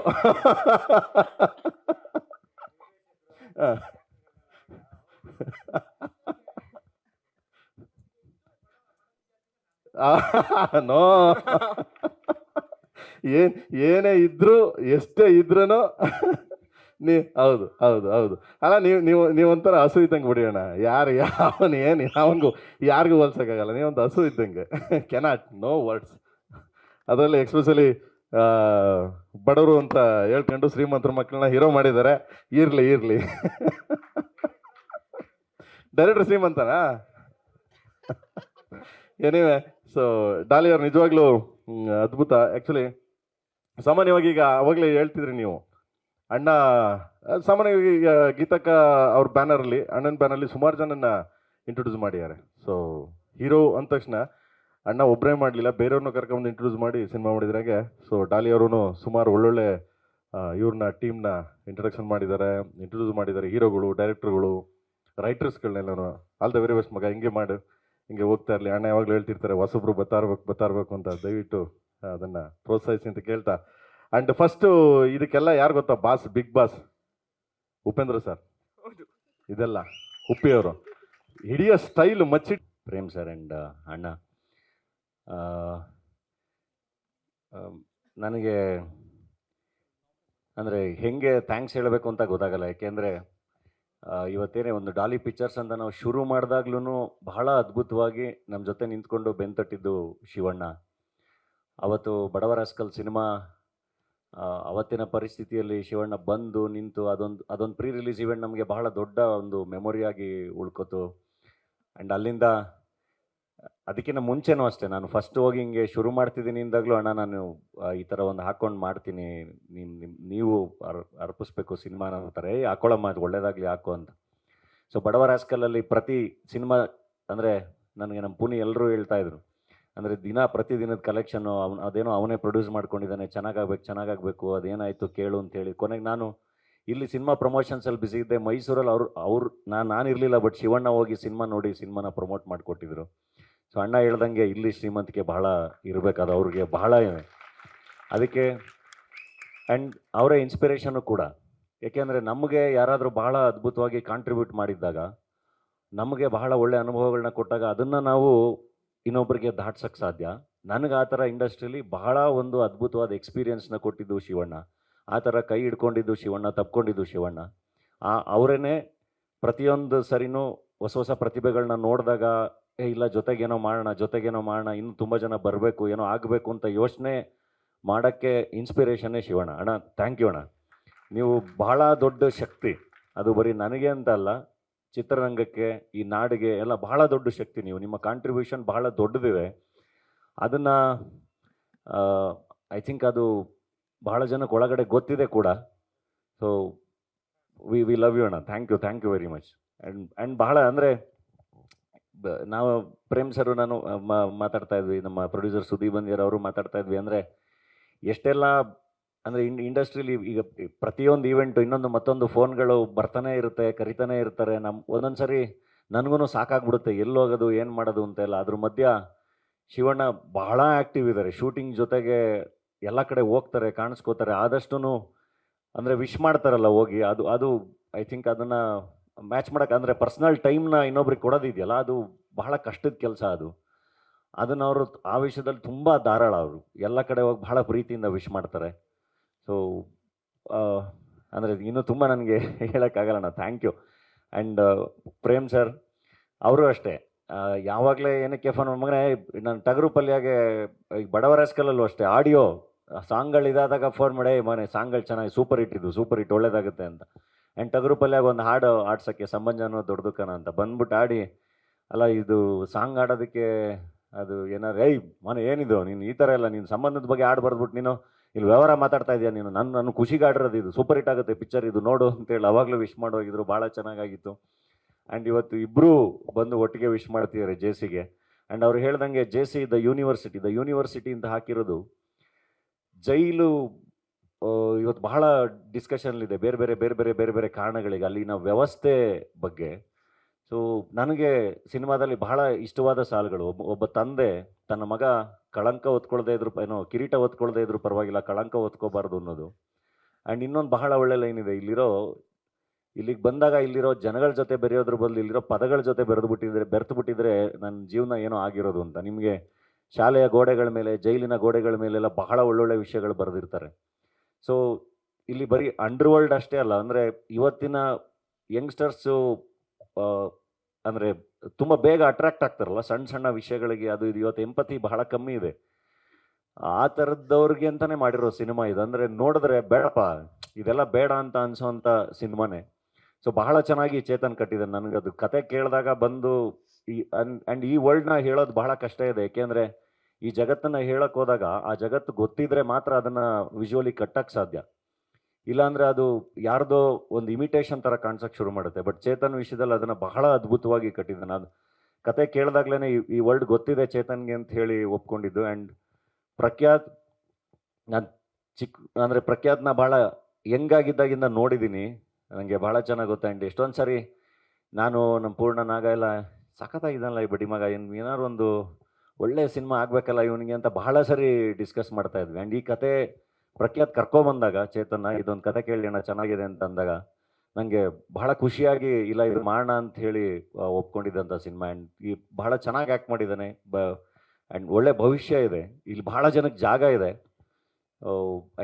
ನೋ, ಏನೇ ಇದ್ರು ಎಷ್ಟೇ ಇದ್ರೂ ಹೌದು ಹೌದು ಹೌದು ಅಲ್ಲ, ನೀವೊಂಥರ ಹಸು ಇದ್ದಂಗೆ ಬಿಡಿಯೋಣ. ಯಾವನಿಗೂ ಯಾರಿಗೂ ಹೋಲ್ಸೋಕ್ಕಾಗಲ್ಲ. ನೀವೊಂದು ಹಸು ಇದ್ದಂಗೆ, ಕೆನಾಟ್, ನೋ ವರ್ಡ್ಸ್. ಅದರಲ್ಲಿ ಎಕ್ಸ್ಪೆಷಲಿ ಬಡವರು ಅಂತ ಹೇಳ್ಕೊಂಡು ಶ್ರೀಮಂತರ ಮಕ್ಕಳನ್ನ ಹೀರೋ ಮಾಡಿದ್ದಾರೆ. ಇರಲಿ ಡೈರೆಕ್ಟರ್ ಶ್ರೀಮಂತನಾ? ಏನಿವೆ, ಸೊ ಡಾಲಿ ಅವ್ರು ನಿಜವಾಗ್ಲೂ ಅದ್ಭುತ. ಆ್ಯಕ್ಚುಲಿ ಸಾಮಾನ್ಯವಾಗಿ ಈಗ ಅವಾಗಲೇ ಹೇಳ್ತಿದ್ರಿ ನೀವು, ಅಣ್ಣ ಸಾಮಾನ್ಯವಾಗಿ ಈಗ ಗೀತಕ್ಕ ಅವ್ರ ಬ್ಯಾನರಲ್ಲಿ, ಅಣ್ಣನ ಬ್ಯಾನರಲ್ಲಿ ಸುಮಾರು ಜನನ್ನ ಇಂಟ್ರೊಡ್ಯೂಸ್ ಮಾಡಿದ್ದಾರೆ. ಸೊ ಹೀರೋ ಅಂದ ತಕ್ಷಣ ಅಣ್ಣ ಒಬ್ಬರೇ ಮಾಡಲಿಲ್ಲ, ಬೇರೆಯವ್ರನ್ನ ಕರ್ಕೊಂಡು ಇಂಟ್ರೊಡ್ಯೂಸ್ ಮಾಡಿ ಸಿನಿಮಾ ಮಾಡಿದ್ರಾಗೆ. ಸೊ ಡಾಲಿ ಅವರು ಸುಮಾರು ಒಳ್ಳೊಳ್ಳೆ ಇವ್ರನ್ನ ಟೀಮ್ನ ಇಂಟ್ರೊಡಕ್ಷನ್ ಮಾಡಿದ್ದಾರೆ, ಇಂಟ್ರೊಡ್ಯೂಸ್ ಮಾಡಿದ್ದಾರೆ. ಹೀರೋಗಳು, ಡೈರೆಕ್ಟರ್ಗಳು, ರೈಟರ್ಸ್ಗಳನ್ನೆಲ್ಲರೂ ಆಲ್ ದ ವೆರಿ ಬೆಸ್ಟ್ ಮಗ, ಹಿಂಗೆ ಮಾಡು, ಹಿಂಗೆ ಹೋಗ್ತಾ ಇರಲಿ. ಅಣ್ಣ ಯಾವಾಗಲೂ ಹೇಳ್ತಿರ್ತಾರೆ ಹೊಸಬ್ರು ಬರ್ತಾ ಇರಬೇಕು ಅಂತ. ದಯವಿಟ್ಟು ಅದನ್ನು ಪ್ರೋತ್ಸಾಹಿಸಿ ಅಂತ ಕೇಳ್ತಾ. ಆ್ಯಂಡ್ ಫಸ್ಟು ಇದಕ್ಕೆಲ್ಲ ಯಾರು ಗೊತ್ತಾ boss, big boss Upendra sir. ಇದೆಲ್ಲ ಉಪ್ಪಿಯವರು ಹಿಡಿಯೋ ಸ್ಟೈಲು ಮಚ್ಚಿಟ್ಟು ಪ್ರೇಮ್ ಸರ್ ಆ್ಯಂಡ್ ಅಣ್ಣ. ನನಗೆ ಅಂದರೆ ಹೆಂಗೆ ಥ್ಯಾಂಕ್ಸ್ ಹೇಳಬೇಕು ಅಂತ ಗೊತ್ತಾಗಲ್ಲ. ಯಾಕೆಂದರೆ ಇವತ್ತೇನೇ ಒಂದು ಡಾಲಿ ಪಿಕ್ಚರ್ಸ್ ಅಂತ ನಾವು ಶುರು ಮಾಡಿದಾಗ್ಲೂ ಬಹಳ ಅದ್ಭುತವಾಗಿ ನಮ್ಮ ಜೊತೆ ನಿಂತ್ಕೊಂಡು ಬೆಂತಟ್ಟಿದ್ದು ಶಿವಣ್ಣ. ಅವತ್ತು ಬಡವರಾಸ್ಕಲ್ ಸಿನಿಮಾ ಅವತ್ತಿನ ಪರಿಸ್ಥಿತಿಯಲ್ಲಿ ಶಿವಣ್ಣ ಬಂದು ನಿಂತು ಅದೊಂದು ಪ್ರೀ ರಿಲೀಸ್ ಇವೆಂಟ್ ನಮಗೆ ಬಹಳ ದೊಡ್ಡ ಒಂದು ಮೆಮೊರಿಯಾಗಿ ಉಳ್ಕೋತು. ಆ್ಯಂಡ್ ಅಲ್ಲಿಂದ ಅದಕ್ಕಿಂತ ಮುಂಚೆನೂ ಅಷ್ಟೇ, ನಾನು ಫಸ್ಟ್ ಹೋಗಿ ಹಿಂಗೆ ಶುರು ಮಾಡ್ತಿದ್ದೀನಿ ಇಂದಾಗಲೂ ಅಣ್ಣ ನಾನು ಈ ಥರ ಒಂದು ಹಾಕ್ಕೊಂಡು ಮಾಡ್ತೀನಿ, ನೀವು ಅರ್ಪಿಸ್ಬೇಕು ಸಿನಿಮಾನ ಅಂತಾರೆ. ಹಾಕೊಳ್ಳಮ್ಮ, ಅದು ಒಳ್ಳೇದಾಗಲಿ ಹಾಕು ಅಂತ. ಸೊ ಬಡವರಾಸ್ಕಲಲ್ಲಿ ಪ್ರತಿ ಸಿನಿಮಾ ಅಂದರೆ ನನಗೆ ನಮ್ಮ ಪುನಿ ಎಲ್ಲರೂ ಹೇಳ್ತಾಯಿದ್ರು, ಅಂದರೆ ಪ್ರತಿದಿನದ ಕಲೆಕ್ಷನ್ನು ಅದೇನೋ ಅವನೇ ಪ್ರೊಡ್ಯೂಸ್ ಮಾಡ್ಕೊಂಡಿದ್ದಾನೆ, ಚೆನ್ನಾಗಾಗಬೇಕು, ಅದೇನಾಯಿತು ಕೇಳು ಅಂತೇಳಿ. ಕೊನೆಗೆ ನಾನು ಇಲ್ಲಿ ಸಿನಿಮಾ ಪ್ರಮೋಷನ್ಸಲ್ಲಿ ಬ್ಯುಸಿ ಇದ್ದೆ. ಮೈಸೂರಲ್ಲಿ ನಾನು ಇರಲಿಲ್ಲ, ಬಟ್ ಶಿವಣ್ಣ ಹೋಗಿ ಸಿನಿಮಾ ನೋಡಿ ಸಿನಿಮಾನ ಪ್ರಮೋಟ್ ಮಾಡಿಕೊಟ್ಟಿದ್ರು. ಸೊ ಅಣ್ಣ ಹೇಳ್ದಂಗೆ ಇಲ್ಲಿ ಶ್ರೀಮಂತಿಕೆ ಬಹಳ ಇರಬೇಕಾದ ಅವ್ರಿಗೆ ಬಹಳ ಇದೆ. ಅದಕ್ಕೆ ಆ್ಯಂಡ್ ಅವರೇ ಇನ್ಸ್ಪಿರೇಷನ್ನು ಕೂಡ. ಏಕೆಂದರೆ ನಮಗೆ ಯಾರಾದರೂ ಬಹಳ ಅದ್ಭುತವಾಗಿ ಕಾಂಟ್ರಿಬ್ಯೂಟ್ ಮಾಡಿದ್ದಾಗ, ನಮಗೆ ಬಹಳ ಒಳ್ಳೆ ಅನುಭವಗಳನ್ನ ಕೊಟ್ಟಾಗ ಅದನ್ನು ನಾವು ಇನ್ನೊಬ್ಬರಿಗೆ ದಾಟ್ಸೋಕ್ಕೆ ಸಾಧ್ಯ. ನನಗೆ ಆ ಥರ ಇಂಡಸ್ಟ್ರಿಯಲ್ಲಿ ಬಹಳ ಒಂದು ಅದ್ಭುತವಾದ ಎಕ್ಸ್ಪೀರಿಯನ್ಸ್ನ ಕೊಟ್ಟಿದ್ದು ಶಿವಣ್ಣ. ಆ ಥರ ಕೈ ಹಿಡ್ಕೊಂಡಿದ್ದು ಶಿವಣ್ಣ, ತಪ್ಕೊಂಡಿದ್ದು ಶಿವಣ್ಣ. ಅವರೇ ಪ್ರತಿಯೊಂದು ಸರಿನೂ ಹೊಸ ಪ್ರತಿಭೆಗಳನ್ನ ನೋಡಿದಾಗ ಇಲ್ಲ ಜೊತೆಗೇನೋ ಮಾಡೋಣ, ಇನ್ನೂ ತುಂಬ ಜನ ಬರಬೇಕು, ಏನೋ ಆಗಬೇಕು ಅಂತ ಯೋಚನೆ ಮಾಡೋಕ್ಕೆ ಇನ್ಸ್ಪಿರೇಷನ್ನೇ ಶಿವಣ್ಣ. ಅಣ್ಣ ಥ್ಯಾಂಕ್ ಯು ಅಣ್ಣ, ನೀವು ಬಹಳ ದೊಡ್ಡ ಶಕ್ತಿ. ಅದು ಬರೀ ನನಗೆ ಅಂತ ಅಲ್ಲ, ಚಿತ್ರರಂಗಕ್ಕೆ, ಈ ನಾಡಿಗೆ ಎಲ್ಲ ಬಹಳ ದೊಡ್ಡ ಶಕ್ತಿ ನೀವು. ನಿಮ್ಮ ಕಾಂಟ್ರಿಬ್ಯೂಷನ್ ಬಹಳ ದೊಡ್ಡದಿದೆ. ಅದನ್ನು ಐ ಥಿಂಕ್ ಅದು ಬಹಳ ಜನಕ್ಕೆ ಒಳಗಡೆ ಗೊತ್ತಿದೆ ಕೂಡ. ಸೊ ವಿ ಲವ್ ಯು ಅಣ್ಣ, thank you very much. And ಬಹಳ ಅಂದರೆ ನಾವು ಪ್ರೇಮ್ ಸರು ನಾನು ಮಾತಾಡ್ತಾ ಇದ್ವಿ, ನಮ್ಮ ಪ್ರೊಡ್ಯೂಸರ್ ಸುದೀಪ್ ಬಂದಿಯರ್ ಅವರು ಮಾತಾಡ್ತಾ ಇದ್ವಿ. ಅಂದರೆ ಎಷ್ಟೆಲ್ಲ ಅಂದರೆ ಇಂಡಸ್ಟ್ರೀಲಿ ಈಗ ಪ್ರತಿಯೊಂದು ಈವೆಂಟು ಇನ್ನೊಂದು ಮತ್ತೊಂದು ಫೋನ್ಗಳು ಬರ್ತಾನೆ ಇರುತ್ತೆ, ಕರಿತಾನೆ ಇರ್ತಾರೆ. ಒಂದೊಂದು ಸರಿ ನನಗೂ ಸಾಕಾಗ್ಬಿಡುತ್ತೆ ಎಲ್ಲೋಗೋದು ಏನು ಮಾಡೋದು ಅಂತೆಲ್ಲ. ಅದ್ರ ಮಧ್ಯ ಶಿವಣ್ಣ ಬಹಳ ಆ್ಯಕ್ಟಿವ್ ಇದ್ದಾರೆ, ಶೂಟಿಂಗ್ ಜೊತೆಗೆ ಎಲ್ಲ ಕಡೆ ಹೋಗ್ತಾರೆ, ಕಾಣಿಸ್ಕೋತಾರೆ. ಆದಷ್ಟು ಅಂದರೆ ವಿಶ್ ಮಾಡ್ತಾರಲ್ಲ ಹೋಗಿ, ಅದು ಅದು ಐ ಥಿಂಕ್ ಅದನ್ನು ಮ್ಯಾಚ್ ಮಾಡೋಕೆ, ಅಂದರೆ ಪರ್ಸ್ನಲ್ ಟೈಮ್ನ ಇನ್ನೊಬ್ರಿಗೆ ಕೊಡೋದಿದೆಯಲ್ಲ, ಅದು ಬಹಳ ಕಷ್ಟದ ಕೆಲಸ. ಅದನ್ನು ಅವರು ಆ ವಿಷಯದಲ್ಲಿ ತುಂಬ ಧಾರಾಳ. ಅವರು ಎಲ್ಲ ಕಡೆ ಹೋಗಿ ಬಹಳ ಪ್ರೀತಿಯಿಂದ ವಿಶ್ ಮಾಡ್ತಾರೆ. ಸೊ ಅಂದರೆ ಇನ್ನೂ ತುಂಬ ನನಗೆ ಹೇಳೋಕ್ಕಾಗಲ್ಲ. Thank you. And Prem sir ಅವರು ಅಷ್ಟೇ, ಯಾವಾಗಲೇ ಏನಕ್ಕೆ ಫೋನ್ ಮಗನೇ, ನಾನು ಟಗರು ಪಲ್ಯಾಗೆ ಈಗ ಬಡವರ ಸ್ಕಲಲ್ಲೂ ಅಷ್ಟೇ ಆಡಿಯೋ ಸಾಂಗ್ಗಳು ಇದಾದಾಗ ಫೋನ್ ಮಾಡಿ, ಮನೆ ಸಾಂಗ್ಗಳು ಚೆನ್ನಾಗಿ ಸೂಪರ್ ಹಿಟ್ ಒಳ್ಳೇದಾಗುತ್ತೆ ಅಂತ. ಆ್ಯಂಡ್ ಟಗರು ಪಲ್ಯಾಗ ಒಂದು ಹಾಡು ಆಡ್ಸೋಕ್ಕೆ ಸಂಬಂಧನೋ ದೊಡ್ಡದಕ್ಕನ ಅಂತ ಬಂದ್ಬಿಟ್ಟು ಆಡಿ, ಅಲ್ಲ ಇದು ಸಾಂಗ್ ಆಡೋದಕ್ಕೆ ಅದು ಏನಾದ್ರು ಮನೆ ಏನಿದು ನೀನು ಈ ಥರ ಎಲ್ಲ ನೀನು ಸಂಬಂಧದ ಬಗ್ಗೆ ಹಾಡು ಬರ್ದ್ಬಿಟ್ಟು ನೀನು ಇಲ್ಲಿ ವ್ಯವಹಾರ ಮಾತಾಡ್ತಾ ಇದೆಯಾ ನೀನು, ನನ್ನ ಖುಷಿಗೆ ಆಡಿರೋದು, ಇದು ಸೂಪರ್ ಹಿಟ್ ಆಗುತ್ತೆ ಪಿಕ್ಚರ್, ಇದು ನೋಡು ಅಂತೇಳಿ ಅವಾಗಲೂ ವಿಶ್ ಮಾಡೋಗಿದ್ರು. ಭಾಳ ಚೆನ್ನಾಗಾಗಿತ್ತು. ಆ್ಯಂಡ್ ಇವತ್ತು ಇಬ್ಬರೂ ಬಂದು ಒಟ್ಟಿಗೆ ವಿಶ್ ಮಾಡ್ತಿದ್ದಾರೆ ಜೇಸಿಗೆ. ಆ್ಯಂಡ್ ಅವ್ರು ಹೇಳ್ದಂಗೆ ಜೇಸಿ ದ ಯೂನಿವರ್ಸಿಟಿ ಅಂತ ಹಾಕಿರೋದು. ಜೈಲು ಇವತ್ತು ಬಹಳ ಡಿಸ್ಕಷನ್ಲಿದೆ ಬೇರೆ ಬೇರೆ ಕಾರಣಗಳಿಗೆ, ಅಲ್ಲಿನ ವ್ಯವಸ್ಥೆ ಬಗ್ಗೆ. ಸೊ ನನಗೆ ಸಿನಿಮಾದಲ್ಲಿ ಬಹಳ ಇಷ್ಟವಾದ ಸಾಲುಗಳು, ಒಬ್ಬ ತಂದೆ ತನ್ನ ಮಗ ಕಳಂಕ ಹೊತ್ಕೊಳ್ದೇ ಇದ್ರು, ಕಿರೀಟ ಹೊತ್ಕೊಳ್ದೇ ಇದ್ರು ಪರವಾಗಿಲ್ಲ, ಕಳಂಕ ಹೊತ್ಕೋಬಾರ್ದು ಅನ್ನೋದು. ಆ್ಯಂಡ್ ಇನ್ನೊಂದು ಬಹಳ ಒಳ್ಳೆ ಲೈನ್ ಇದೆ, ಇಲ್ಲಿಗೆ ಬಂದಾಗ ಇಲ್ಲಿರೋ ಜನಗಳ ಜೊತೆ ಬೆರೆಯೋದ್ರ ಬದಲು ಇಲ್ಲಿರೋ ಪದಗಳ ಜೊತೆ ಬೆರೆತು ಬಿಟ್ಟಿದ್ರೆ ನನ್ನ ಜೀವನ ಏನೋ ಆಗಿರೋದು ಅಂತ. ನಿಮಗೆ ಶಾಲೆಯ ಗೋಡೆಗಳ ಮೇಲೆ, ಜೈಲಿನ ಗೋಡೆಗಳ ಮೇಲೆಲ್ಲ ಬಹಳ ಒಳ್ಳೊಳ್ಳೆ ವಿಷಯಗಳು ಬರೆದಿರ್ತಾರೆ. ಸೊ ಇಲ್ಲಿ ಬರೀ ಅಂಡರ್ವರ್ಲ್ಡ್ ಅಷ್ಟೇ ಅಲ್ಲ, ಅಂದರೆ ಇವತ್ತಿನ ಯಂಗ್ಸ್ಟರ್ಸು ಅಂದರೆ ತುಂಬ ಬೇಗ ಅಟ್ರಾಕ್ಟ್ ಆಗ್ತಾರಲ್ಲ ಸಣ್ಣ ವಿಷಯಗಳಿಗೆ, ಅದು ಇದು. ಇವತ್ತು ಎಂಪತಿ ಬಹಳ ಕಮ್ಮಿ ಇದೆ. ಆ ಥರದ್ದವ್ರಿಗೆ ಅಂತಲೇ ಮಾಡಿರೋ ಸಿನಿಮಾ ಇದು. ಅಂದರೆ ನೋಡಿದ್ರೆ ಬೇಡಪ್ಪ ಇದೆಲ್ಲ ಬೇಡ ಅಂತ ಅನ್ಸೋವಂಥ ಸಿನಿಮಾನೇ. ಸೊ ಬಹಳ ಚೆನ್ನಾಗಿ ಚೇತನ್ ಕಟ್ಟಿದ್ದಾನೆ. ನನಗದು ಕತೆ ಕೇಳಿದಾಗ ಬಂದು ಆ್ಯಂಡ್ ಈ ವರ್ಲ್ಡ್ನ ಹೇಳೋದು ಬಹಳ ಕಷ್ಟ ಇದೆ. ಏಕೆಂದರೆ ಈ ಜಗತ್ತನ್ನು ಹೇಳೋಕ್ಕೆ ಹೋದಾಗ ಆ ಜಗತ್ತು ಗೊತ್ತಿದ್ರೆ ಮಾತ್ರ ಅದನ್ನು ವಿಜುವಲಿ ಕಟ್ಟಕ್ಕೆ ಸಾಧ್ಯ. ಇಲ್ಲಾಂದರೆ ಅದು ಯಾರ್ದೋ ಒಂದು ಇಮಿಟೇಷನ್ ಥರ ಕಾಣಿಸೋಕ್ಕೆ ಶುರು ಮಾಡುತ್ತೆ. ಬಟ್ ಚೇತನ್ ವಿಷಯದಲ್ಲಿ ಅದನ್ನು ಬಹಳ ಅದ್ಭುತವಾಗಿ ಕಟ್ಟಿದ್ದಾನೆ. ಅದು ಕತೆ ಕೇಳಿದಾಗ್ಲೇ ಈ ವರ್ಲ್ಡ್ ಗೊತ್ತಿದೆ ಚೇತನ್ಗೆ ಅಂತ ಹೇಳಿ ಒಪ್ಕೊಂಡಿದ್ದು. ಆ್ಯಂಡ್ ಪ್ರಖ್ಯಾತ್, ನಾನು ಪ್ರಖ್ಯಾತ್ನ ಭಾಳ ಯಂಗಾಗಿದ್ದಾಗಿಂದ ನೋಡಿದ್ದೀನಿ, ನನಗೆ ಭಾಳ ಚೆನ್ನಾಗಿ ಗೊತ್ತು. ಆ್ಯಂಡ್ ಎಷ್ಟೊಂದು ಸರಿ ನಾನು ನಮ್ಮ ಪೂರ್ಣ ನಾಗ ಎಲ್ಲ ಸಖತ್ತಾಗಿದ್ದಾನಲ್ಲ ಈ ಬಡ್ಡಿ ಮಗ, ಏನಾದ್ರು ಒಂದು ಒಳ್ಳೆಯ ಸಿನಿಮಾ ಆಗಬೇಕಲ್ಲ ಇವನಿಗೆ ಅಂತ ಬಹಳ ಸರಿ ಡಿಸ್ಕಸ್ ಮಾಡ್ತಾಯಿದ್ವಿ. ಆ್ಯಂಡ್ ಈ ಕತೆ ಪ್ರಖ್ಯಾತ್ ಕರ್ಕೊಂಬಂದಾಗ ಚೇತನ್ನ ಇದೊಂದು ಕತೆ ಕೇಳೋಣ ಚೆನ್ನಾಗಿದೆ ಅಂತ ಅಂದಾಗ ನನಗೆ ಬಹಳ ಖುಷಿಯಾಗಿ ಇಲ್ಲ ಇದು ಮಾಡೋಣ ಅಂತ ಹೇಳಿ ಒಪ್ಕೊಂಡಿದ್ದಂಥ ಸಿನಿಮಾ. ಆ್ಯಂಡ್ ಈ ಬಹಳ ಚೆನ್ನಾಗಿ ಆ್ಯಕ್ಟ್ ಮಾಡಿದ್ದಾನೆ. ಆ್ಯಂಡ್ ಒಳ್ಳೆ ಭವಿಷ್ಯ ಇದೆ ಇಲ್ಲಿ, ಬಹಳ ಜನಕ್ಕೆ ಜಾಗ ಇದೆ.